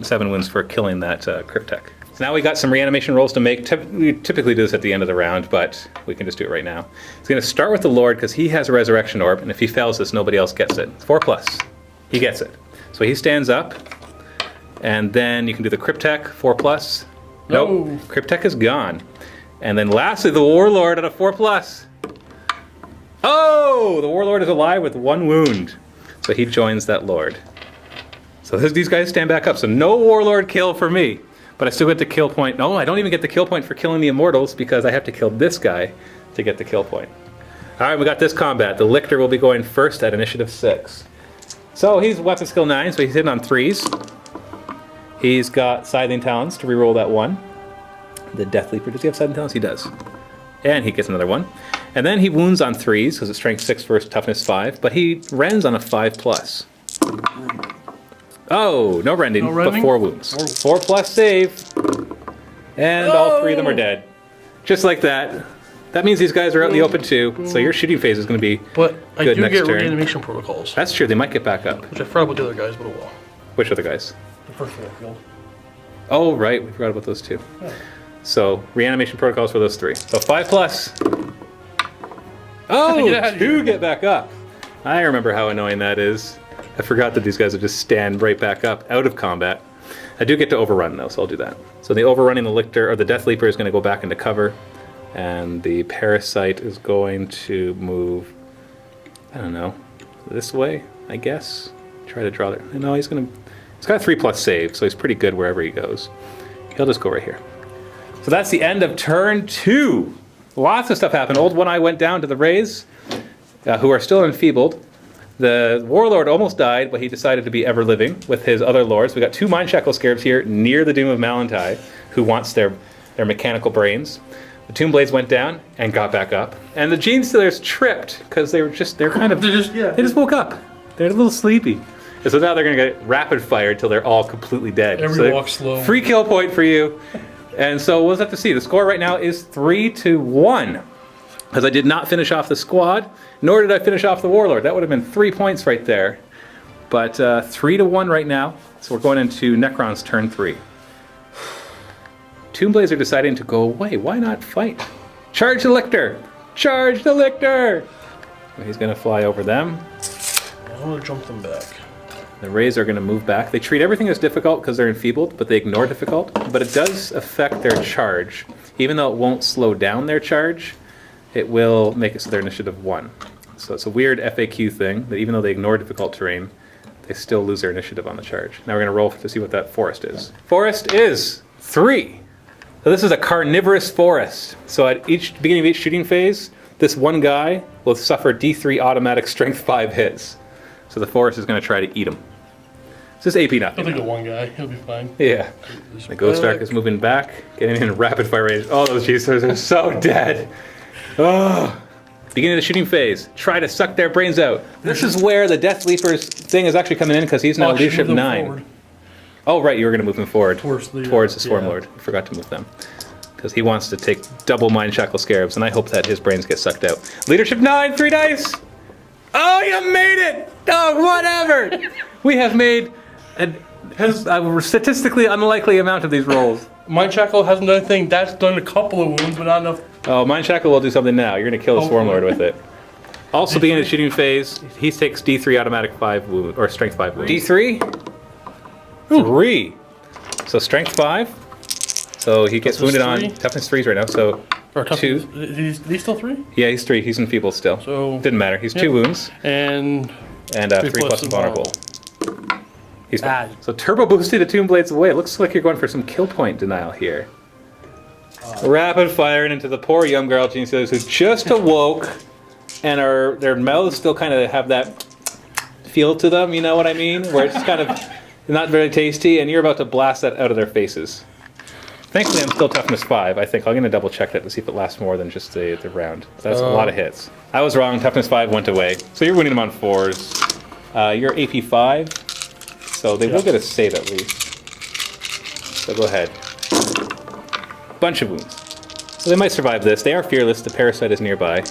7 wounds for killing that Cryptek. So now we got some reanimation rolls to make. We typically do this at the end of the round, but we can just do it right now. He's going to start with the Lord because he has a Resurrection Orb, and if he fails this, nobody else gets it. It's 4+. He gets it. So he stands up, and then you can do the Cryptek, 4+, Nope. No. Cryptek is gone. And then lastly, the Warlord at a 4+. Oh! The Warlord is alive with 1 wound. So he joins that Lord. So these guys stand back up. So no Warlord kill for me. But I still get the kill point. No, I don't even get the kill point for killing the Immortals because I have to kill this guy to get the kill point. Alright, we got this combat. The Lictor will be going first at initiative 6. So he's weapon skill 9, so he's hitting on 3s. He's got Scything Talons to reroll that 1. The Death Leaper, does he have Scything Talons? He does. And he gets another 1. And then he wounds on 3s because it's strength 6 versus toughness 5, but he rends on a 5+. Oh, no rending, but 4 wounds. 4+ save. And all 3 of them are dead. Just like that. That means these guys are out in the open too, so your shooting phase is going to be But I good do next get turn. reanimation protocols, That's true, they might get back up. which I forgot about the other guys, but oh well. Which other guys? The first one I killed. Oh, right, we forgot about those 2. So, reanimation protocols for those 3. So 5+. Oh, Get out of 2 here. get back up. I remember how annoying that is. I forgot that these guys would just stand right back up out of combat. I do get to overrun though, so I'll do that. So the overrunning the Lictor, or the Death Leaper is going to go back into cover. And the Parasite is going to move, I don't know, this way, I guess. Try to draw there. No, he's got a 3+ save, so he's pretty good wherever he goes. He'll just go right here. So that's the end of turn 2. Lots of stuff happened. Old One Eye went down to the Rays, who are still enfeebled. The Warlord almost died, but he decided to be ever living with his other lords. We got 2 Mind Shackle Scarabs here near the Doom of Malantai, who wants their mechanical brains. The Tomb Blades went down and got back up. And the Gene Stealers tripped because they just woke up. They're a little sleepy. And so now they're going to get rapid fire until they're all completely dead. Every walk slow. Free kill point for you. And so we'll have to see. The score right now is 3-1. Because I did not finish off the squad, nor did I finish off the Warlord. That would have been 3 points right there. But 3-1 right now. So we're going into Necron's turn 3. Tomb Blades are deciding to go away. Why not fight? Charge the Lictor! Charge the Lictor! He's going to fly over them. I'm going to jump them back. The Rays are going to move back. They treat everything as difficult because they're enfeebled, but they ignore difficult. But it does affect their charge. Even though it won't slow down their charge, it will make it so they're initiative 1. So it's a weird FAQ thing, that even though they ignore difficult terrain, they still lose their initiative on the charge. Now we're going to roll to see what that forest is. Forest is 3. So this is a carnivorous forest. So at each beginning of each shooting phase, this one guy will suffer D3 automatic strength 5 hits. So the forest is going to try to eat him. It's just AP I'll nothing. take the one guy. He'll be fine. Yeah. The Ghost Ark is moving back, getting in rapid fire range. Oh, those G-Stars are so dead. Oh. Beginning of the shooting phase. Try to suck their brains out. This is where the Death Leaper's thing is actually coming in because he's now I should leadership move them 9. forward. Oh, right, you were going to move him forward. Towards the Swarm Lord. I forgot to move them. Because he wants to take double Mind Shackle Scarabs, and I hope that his brains get sucked out. Leadership 9, 3 dice! Oh, you made it! Oh, whatever! We have made a statistically unlikely amount of these rolls. Mind Shackle hasn't done anything. That's done a couple of wounds, but not enough. Oh, Mind Shackle will do something now. You're going to kill the Swarm Lord with it. Also, beginning of the shooting phase, he takes D3 automatic 5 wound, or strength 5 wounds. D3? 3. So strength 5. So he gets wounded on toughness 3s right now. So Or 2. Is he still 3? Yeah, he's 3. He's enfeebled still. So didn't matter. He's 2 wounds and 3 plus invulnerable. He's Ah. So turbo boosting the Tomb Blades away. It looks like you're going for some kill point denial here. Rapid firing into the poor young girl Gene Stealers who just awoke and their mouths still kind of have that feel to them, you know what I mean? Where it's kind of not very tasty, and you're about to blast that out of their faces. Thankfully, I'm still toughness 5. I think I'm going to double check that to see if it lasts more than just the round. That's a lot of hits. I was wrong. Toughness 5 went away. So you're winning them on 4s. You're AP 5, so they will get a save at least. So go ahead. Bunch of wounds. So they might survive this. They are fearless. The Parasite is nearby.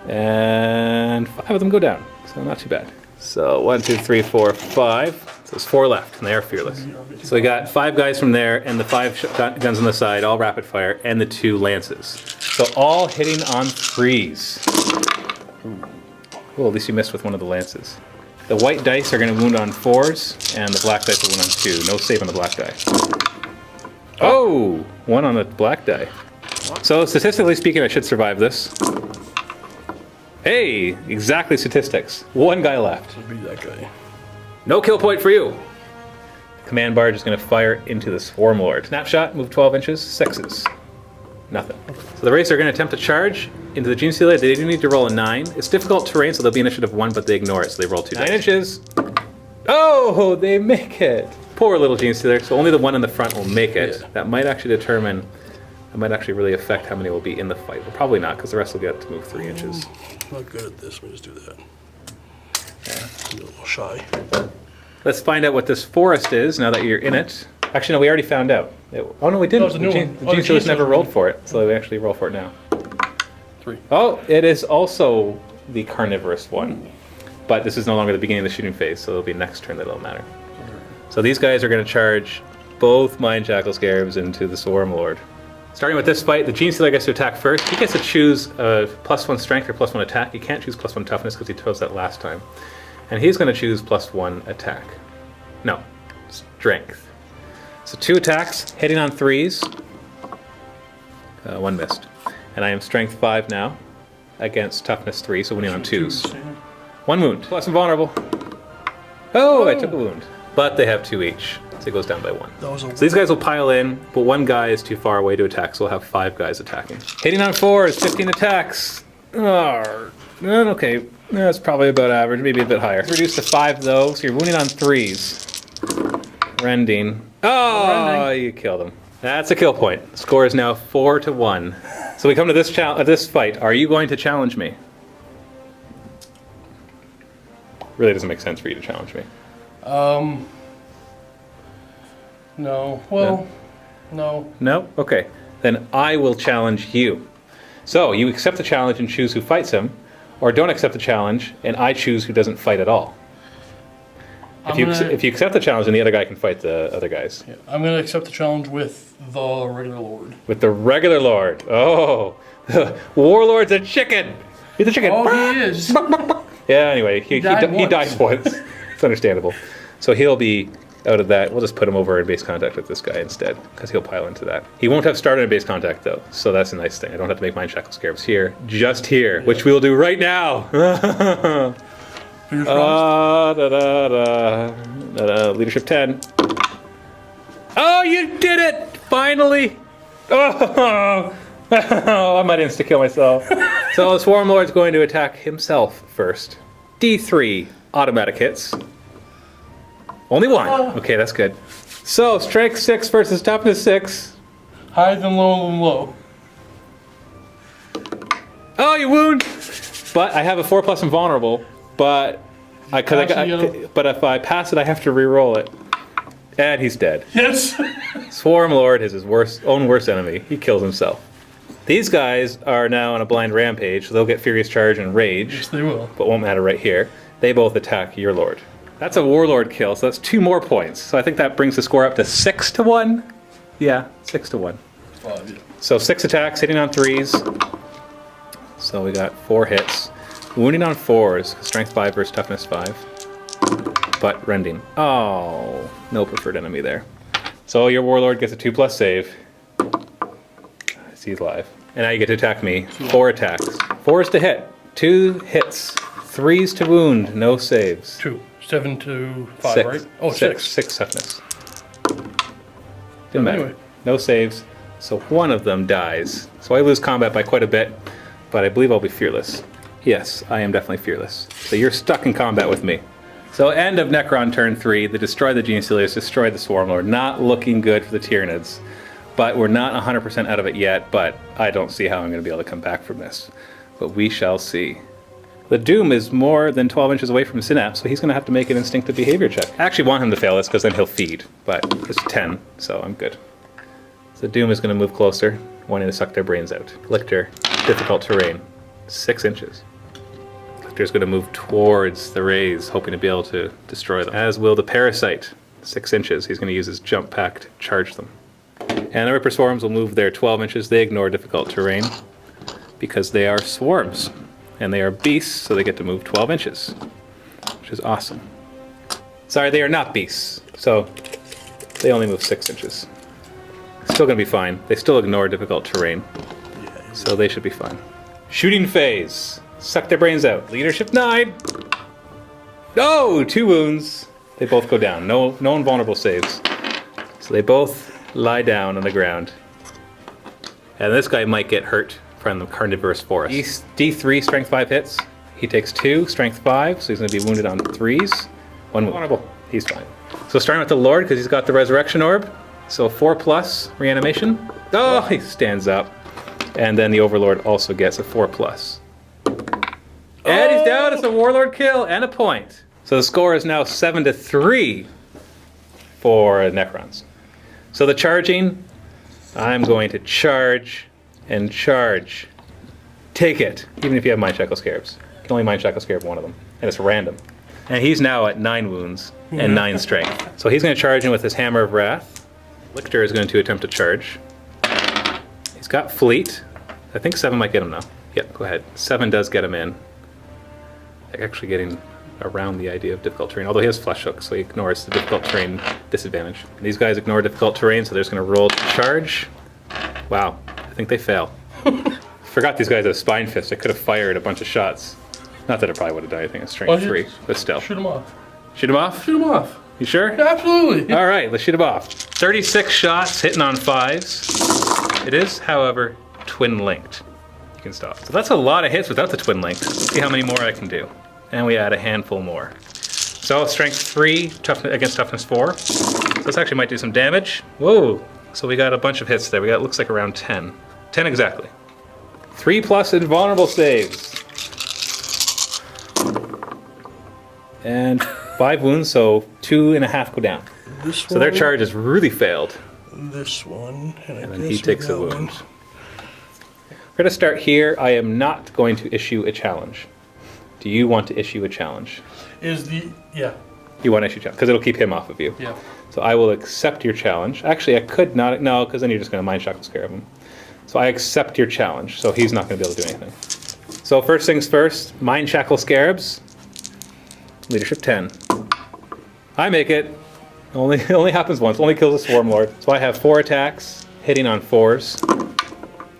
And 5 of them go down. So not too bad. So 1, 2, 3, 4, 5. So there's 4 left, and they are fearless. So we got 5 guys from there, and the 5 guns on the side, all rapid fire, and the 2 lances. So all hitting on 3s. Well, at least you missed with one of the lances. The white dice are going to wound on 4s, and the black dice will wound on 2. No save on the black die. Oh, 1 on the black die. So statistically speaking, I should survive this. Hey, exactly statistics. 1 guy left. It'll be that guy. No kill point for you. Command barge is going to fire into the Swarm Lord. Snapshot, move 12 inches, 6s. Nothing. So the Racer are going to attempt to charge into the Gene Stealer. They do need to roll a 9. It's difficult terrain, so they'll be initiative 1, but they ignore it, so they roll 2 dice. 9 inches. Oh, they make it. Poor little Gene Stealer. So only the one in the front will make it. Yeah. That might actually determine, that might actually really affect how many will be in the fight. Well, probably not, because the rest will get to move 3 inches. I'm not good at this. Let me just do that. Yeah, I'm a little shy. Let's find out what this forest is now that you're in it. Actually, no, we already found out. Oh, no, we didn't. No, it's a new one. The Gene Stealers never rolled for it, so we actually roll for it now. 3. Oh, it is also the carnivorous one. But this is no longer the beginning of the shooting phase, so it'll be next turn that it'll matter. So these guys are going to charge both Mind Shackle Scarabs into the Swarm Lord. Starting with this fight, the Gene Stealer gets to attack first. He gets to choose a +1 strength or +1 attack. He can't choose +1 toughness because he chose that last time. And he's going to choose +1 attack. No, strength. So 2 attacks, hitting on 3s. 1 missed. And I am strength 5 now against toughness 3, so winning on 2s. 1 wound, plus invulnerable. Oh, I took a wound. But they have 2 each, so it goes down by 1. So these guys will pile in, but 1 guy is too far away to attack, so we'll have 5 guys attacking. Hitting on 4s, 15 attacks. Oh, okay, that's probably about average, maybe a bit higher. Reduced to 5 though, so you're wounding on 3s. Rending. Oh, you killed him. That's a kill point. The score is now 4-1. So we come to this fight. Are you going to challenge me? Really doesn't make sense for you to challenge me. No. Well, no. No? Okay. Then I will challenge you. So you accept the challenge and choose who fights him, or don't accept the challenge and I choose who doesn't fight at all. If you accept the challenge, then the other guy can fight the other guys. Yeah, I'm going to accept the challenge with the regular Lord. With the regular Lord. Oh, the Warlord's a chicken. He's a chicken. Oh, he is. Yeah, anyway, he died once. It's understandable. So he'll be out of that. We'll just put him over in base contact with this guy instead, because he'll pile into that. He won't have started in base contact, though, so that's a nice thing. I don't have to make Mind Shackle Scarabs here. Just here, yeah. Which we'll do right now. Leadership 10. Oh, you did it! Finally! Oh, I might insta-kill myself. So the Swarm Lord's going to attack himself first. D3 automatic hits. Only 1. Okay, that's good. So, strength 6 versus toughness 6. High then low then low. Oh, you wound! But I have a 4+ invulnerable, but but if I pass it, I have to re-roll it. And he's dead. Yes! Swarm Lord is his own worst enemy. He kills himself. These guys are now on a blind rampage, so they'll get Furious Charge and Rage. Yes, they will. But won't matter right here. They both attack your Lord. That's a Warlord kill, so that's 2 more points. So I think that brings the score up to 6-1. Yeah, 6-1. 5, yeah. So 6 attacks, hitting on 3s. So we got 4 hits. Wounding on 4s, strength 5 versus toughness 5. But rending. Oh, no preferred enemy there. So your Warlord gets a 2+ save. He's alive. And now you get to attack me. 4 attacks. 4s to hit. 2 hits. 3s to wound. No saves. 2. 7 to 5, 6. right? Oh, 6. 6 toughness. Didn't matter. Anyway. No saves. So 1 of them dies. So I lose combat by quite a bit, but I believe I'll be fearless. Yes, I am definitely fearless. So you're stuck in combat with me. So end of Necron turn 3. They destroy the Gene Stealers, destroy the Swarm Lord. Not looking good for the Tyranids. But we're not 100% out of it yet, but I don't see how I'm going to be able to come back from this. But we shall see. The Doom is more than 12 inches away from Synapse, so he's going to have to make an instinctive behavior check. I actually want him to fail this, because then he'll feed. But it's 10, so I'm good. So Doom is going to move closer, wanting to suck their brains out. Lictor, difficult terrain, 6 inches. Lictor's going to move towards the rays, hoping to be able to destroy them. As will the Parasite, 6 inches. He's going to use his jump pack to charge them. And the Ripper Swarms will move their 12 inches. They ignore difficult terrain because they are swarms. And they are beasts, so they get to move 12 inches, which is awesome. Sorry, they are not beasts, so they only move 6 inches. Still gonna be fine. They still ignore difficult terrain. So they should be fine. Shooting phase. Suck their brains out. Leadership 9. Oh, 2 wounds. They both go down. No invulnerable saves. So they both lie down on the ground. And this guy might get hurt from the carnivorous forest. He's D3 strength 5 hits. He takes 2 strength 5, so he's going to be wounded on 3s. 1 vulnerable. He's fine. So starting with the Lord, because he's got the resurrection orb. So 4+ reanimation. Oh, he stands up. And then the Overlord also gets a 4+. And he's down. It's a Warlord kill and a point. So the score is now 7-3 for Necrons. So the charging, I'm going to charge and charge. Take it, even if you have Mind Shackle Scarabs. You can only Mind Shackle Scarab one of them, and it's random. And he's now at 9 wounds and 9 strength. So he's going to charge in with his Hammer of Wrath. Lictor is going to attempt to charge. He's got Fleet. I think 7 might get him now. Yep, go ahead. 7 does get him in. Actually getting around the idea of difficult terrain, although he has Flesh Hook, so he ignores the difficult terrain disadvantage. These guys ignore difficult terrain, so they're just going to roll to charge. Wow, I think they fail. Forgot these guys have Spine Fist. I could have fired a bunch of shots. Not that it probably would have done anything. It's strength 3, but still. Shoot him off. Shoot him off? Shoot him off. You sure? Yeah, absolutely. All right, let's shoot him off. 36 shots, hitting on 5s. It is, however, twin-linked. You can stop. So that's a lot of hits without the twin-linked. Let's see how many more I can do. And we add a handful more. So strength 3 against toughness 4. So this actually might do some damage. Whoa! So we got a bunch of hits there. We got, looks like around 10. 10 exactly. 3+ invulnerable saves. And 5 wounds, so 2.5 go down. So their charge has really failed. This one. And then he takes a wound. We're going to start here. I am not going to issue a challenge. Do you want to issue a challenge? Yeah. You want to issue a challenge, because it'll keep him off of you. Yeah. So I will accept your challenge. Actually, I could not, no, because then you're just going to Mind Shackle Scarab him. So I accept your challenge, so he's not going to be able to do anything. So first things first, Mind Shackle Scarabs. Leadership 10. I make it. It only happens once. Only kills a Swarm Lord. So I have 4 attacks, hitting on 4s.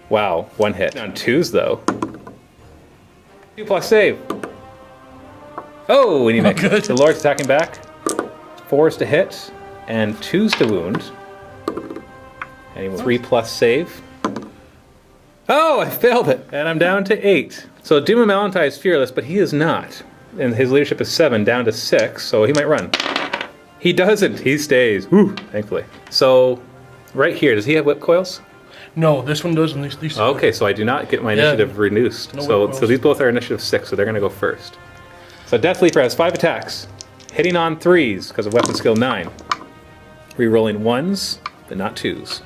Wow, 1 hit. On 2s though. 2+ save. Oh, and you make it. The Lord's attacking back. 4s to hit, and 2s to wound. And he will 3+ save. Oh, I failed it, and I'm down to 8. So Doom Malantai is fearless, but he is not. And his leadership is 7, down to 6, so he might run. He doesn't, he stays. Whew, thankfully. So, right here, does he have whip coils? No, this one does, and these two. Okay, so I do not get my initiative reduced. No So these both are initiative 6, so they're going to go first. So Death Leaper has 5 attacks, hitting on 3s because of weapon skill 9. Rerolling 1s, but not 2s.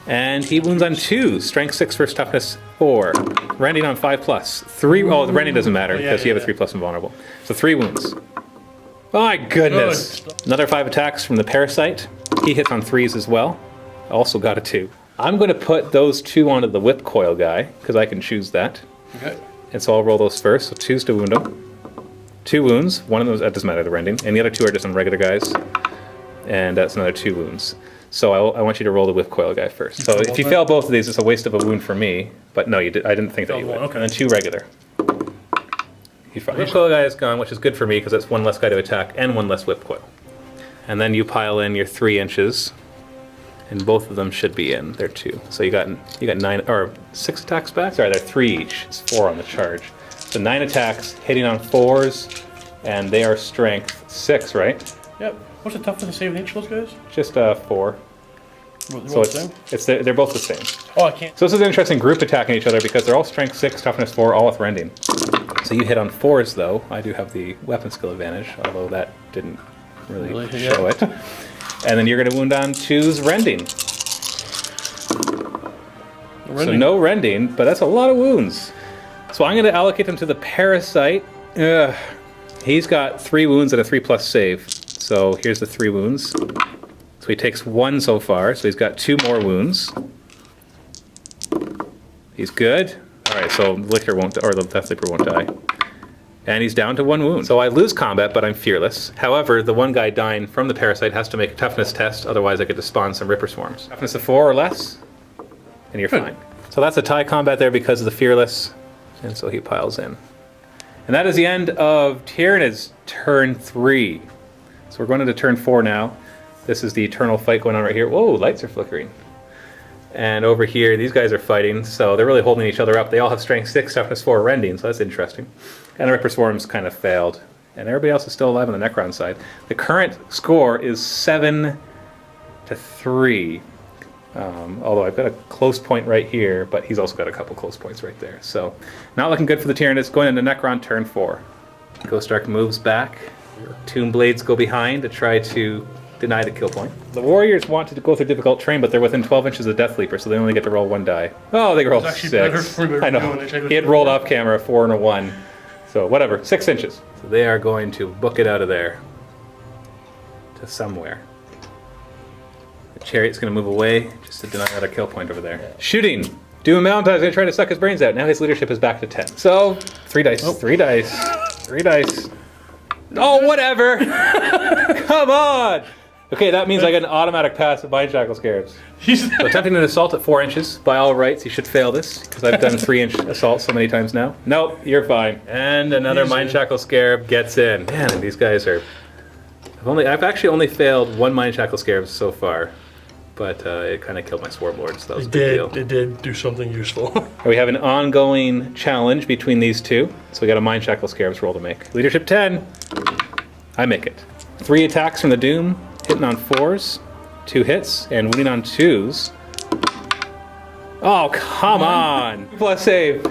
And he wounds on 2s, strength 6 versus toughness 4. Rending on 5+. 3, oh, the rending doesn't matter because you have a 3+ invulnerable. So 3 wounds. My goodness. Good. Another 5 attacks from the Parasite. He hits on 3s as well. Also got a 2. I'm going to put those 2 onto the Whip Coil guy because I can choose that. Okay. And so I'll roll those first. So 2s to wound him. 2 wounds. One of those, that doesn't matter, the rending. And the other 2 are just on regular guys. And that's another 2 wounds. So I want you to roll the Whip Coil guy first. So if you fail both of these, it's a waste of a wound for me. But no, I didn't think that you would. Okay. And then 2 regular. Whip Coil guy is gone, which is good for me because that's 1 less guy to attack and 1 less Whip Coil. And then you pile in your 3 inches, and both of them should be in. They're 2. So you got 9 or 6 attacks back. Sorry, they're 3 each. It's 4 on the charge. So 9 attacks, hitting on 4s, and they are strength 6, right? Yep. What's the toughness to save with each of those guys? Just 4. So they're both the same. Oh, I can't. So this is an interesting group attacking each other because they're all strength 6, toughness 4, all with rending. So you hit on 4s though. I do have the weapon skill advantage, although that didn't really show it. And then you're going to wound on 2s rending. So no rending, but that's a lot of wounds. So I'm going to allocate them to the Parasite. He's got 3 wounds and a 3+ save. So here's the 3 wounds. So he takes 1 so far, so he's got 2 more wounds. He's good. All right, so Lictor won't, or the Death Leaper won't die. And he's down to 1 wound. So I lose combat, but I'm fearless. However, the one guy dying from the parasite has to make a toughness test, otherwise I get to spawn some Ripper Swarms. Toughness of 4 or less, and you're fine. So that's a tie combat there because of the fearless, and so he piles in. And that is the end of Tyranid's turn 3. So we're going into turn 4 now. This is the eternal fight going on right here. Whoa, lights are flickering. And over here, these guys are fighting, so they're really holding each other up. They all have strength 6, toughness 4 rending, so that's interesting. And the Ripper Swarms kind of failed. And everybody else is still alive on the Necron side. The current score is 7-3. Although I've got a close point right here, but he's also got a couple close points right there. So not looking good for the Tyranids. Going into Necron turn 4. Ghost Ark moves back. Tomb Blades go behind to try to deny the kill point. The Warriors wanted to go through difficult terrain, but they're within 12 inches of Death Leaper, so they only get to roll 1 die. Oh, they rolled 6. I know. He had rolled off camera 4 and a 1. So whatever, 6 inches. So they are going to book it out of there to somewhere. The Chariot's going to move away just to deny another kill point over there. Shooting. Doom Valentine's going to try to suck his brains out. Now his leadership is back to 10. So 3 dice. Oh. 3 dice. 3 dice. Oh, whatever. Come on. Okay, that means I get an automatic pass of Mind Shackle Scarabs. So attempting an assault at 4 inches, by all rights, you should fail this, because I've done 3-inch assaults so many times now. Nope, you're fine. And another Mind Shackle Scarab gets in. Man, and these guys are... I've actually only failed 1 Mind Shackle Scarab so far, but it kind of killed my Swarmlord, so that was a big deal. It did do something useful. We have an ongoing challenge between these two, so we got a Mind Shackle Scarabs roll to make. Leadership 10. I make it. 3 attacks from the Doom. Hitting on 4s, 2 hits, and winning on 2s. Oh, come on! Plus save.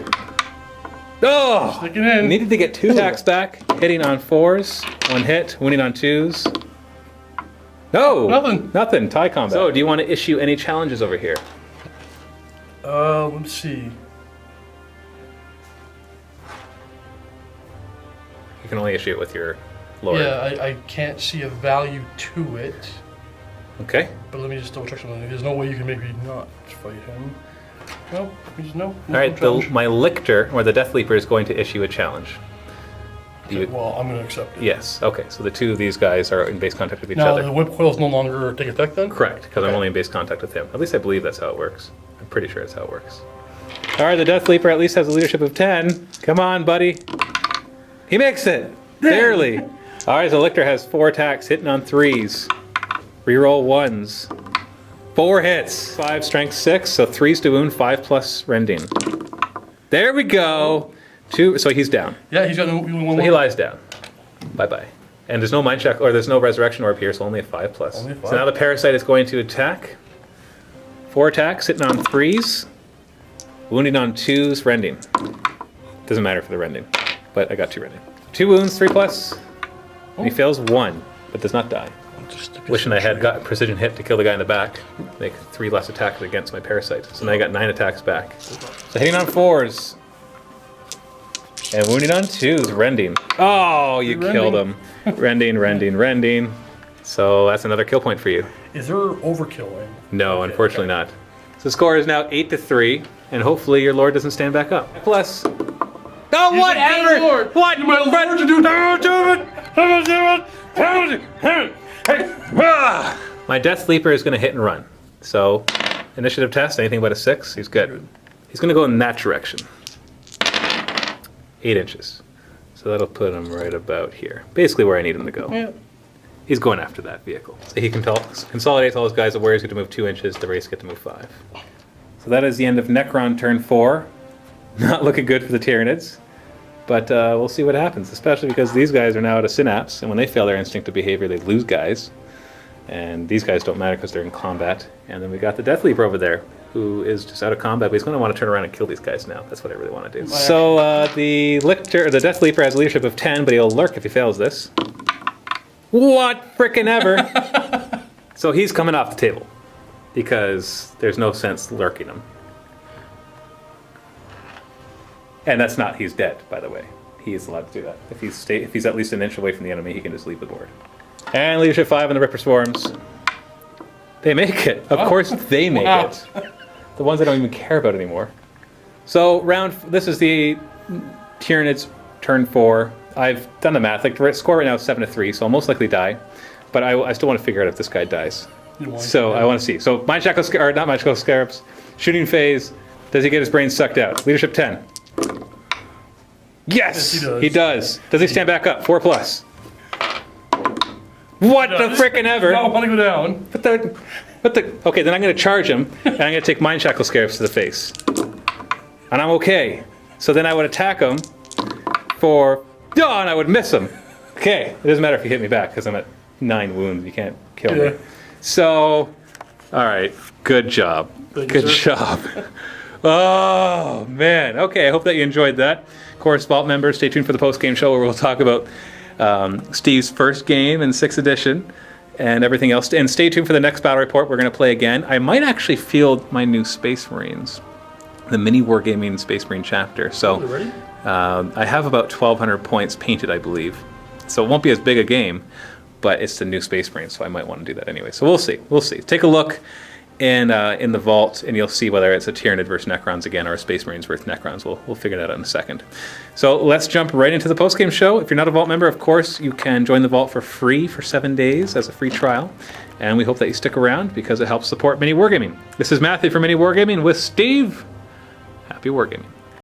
Oh! Needed to get 2 attacks back, hitting on 4s, 1 hit, winning on 2s. No! Nothing. Tie combat. So, do you want to issue any challenges over here? Let's see. You can only issue it with your Lord. Yeah, I can't see a value to it. Okay. But let me just double check something. There's no way you can make me not fight him. No, no. All right, my Lictor, or the Death Leaper, is going to issue a challenge. Okay, well, I'm going to accept it. Yes, okay, so the 2 of these guys are in base contact with each now, other. Now, the whip coils no longer take effect then? Correct, because I'm only in base contact with him. At least I believe that's how it works. I'm pretty sure that's how it works. All right, the Death Leaper at least has a leadership of 10. Come on, buddy. He makes it! Barely! All right, so Lictor has 4 attacks, hitting on 3s. Reroll 1s. 4 hits. 5 strength 6, so 3s to wound, 5 plus rending. There we go. 2, so he's down. Yeah, he's got one. So he lies down. Bye-bye. And there's no Mind Shackle, or there's no Resurrection Orb here, so only a 5 plus. Only a 5. So now the Parasite is going to attack. 4 attacks, hitting on 3s. Wounding on 2s, rending. Doesn't matter for the rending, but I got 2 rending. 2 wounds, 3 plus. And he fails 1, but does not die. Wishing I had got precision hit to kill the guy in the back. Make 3 less attacks against my Parasite. So now I got 9 attacks back. So hitting on 4s. And wounding on 2s, rending. Oh, you killed him. rending. So that's another kill point for you. Is there overkill? No, unfortunately not. So the score is now 8-3, and hopefully your Lord doesn't stand back up. Plus... Oh, whatever! What? My Lord to do My Death Leaper is going to hit and run. So, initiative test, anything but a 6, he's good. He's going to go in that direction. 8 inches. So that'll put him right about here. Basically where I need him to go. Yeah. He's going after that vehicle. So he consolidates all his guys. The Warriors get to move 2 inches. The Wraiths get to move 5. So that is the end of Necron turn 4. Not looking good for the Tyranids. But we'll see what happens, especially because these guys are now at a synapse, and when they fail their instinctive behavior, they lose guys. And these guys don't matter because they're in combat. And then we got the Death Leaper over there, who is just out of combat, but he's going to want to turn around and kill these guys now. That's what I really want to do. So the Death Leaper has a leadership of 10, but he'll lurk if he fails this. What frickin' ever! So he's coming off the table, because there's no sense lurking him. And that's not, he's dead, by the way. He is allowed to do that. If he's at least an inch away from the enemy, he can just leave the board. And leadership 5 on the Ripper Swarms. They make it. Of course they make it. The ones I don't even care about anymore. So this is the Tyranids turn 4. I've done the math. Like the score right now is 7-3, so I'll most likely die. But I still want to figure out if this guy dies. So I want to see. So Mind Shackle, or not Mind Shackle Scarabs, shooting phase. Does he get his brain sucked out? Leadership 10. Yes, he does. Does he stand back up? 4+. What the frickin' ever? I want to go down. Okay, then I'm going to charge him, and I'm going to take Mind Shackle Scarabs to the face. And I'm okay. So then I would attack him for... Oh, and I would miss him. Okay, it doesn't matter if you hit me back, because I'm at 9 wounds. You can't kill me. So, all right, good job. Good job. Oh, man. Okay, I hope that you enjoyed that. Of course, Vault members, stay tuned for the post-game show where we'll talk about Steve's first game in 6th edition and everything else. And stay tuned for the next battle report. We're going to play again. I might actually field my new Space Marines, the MiniWarGaming Space Marine chapter. So I have about 1,200 points painted, I believe. So it won't be as big a game, but it's the new Space Marine, so I might want to do that anyway. So we'll see. We'll see. Take a look in the vault, and you'll see whether it's a Tyranid versus Necrons again or a Space Marines versus Necrons. We'll figure that out in a second. So let's jump right into the post-game show. If you're not a Vault member, of course, you can join the Vault for free for 7 days as a free trial. And we hope that you stick around because it helps support MiniWarGaming. This is Matthew from MiniWarGaming with Steve. Happy Wargaming.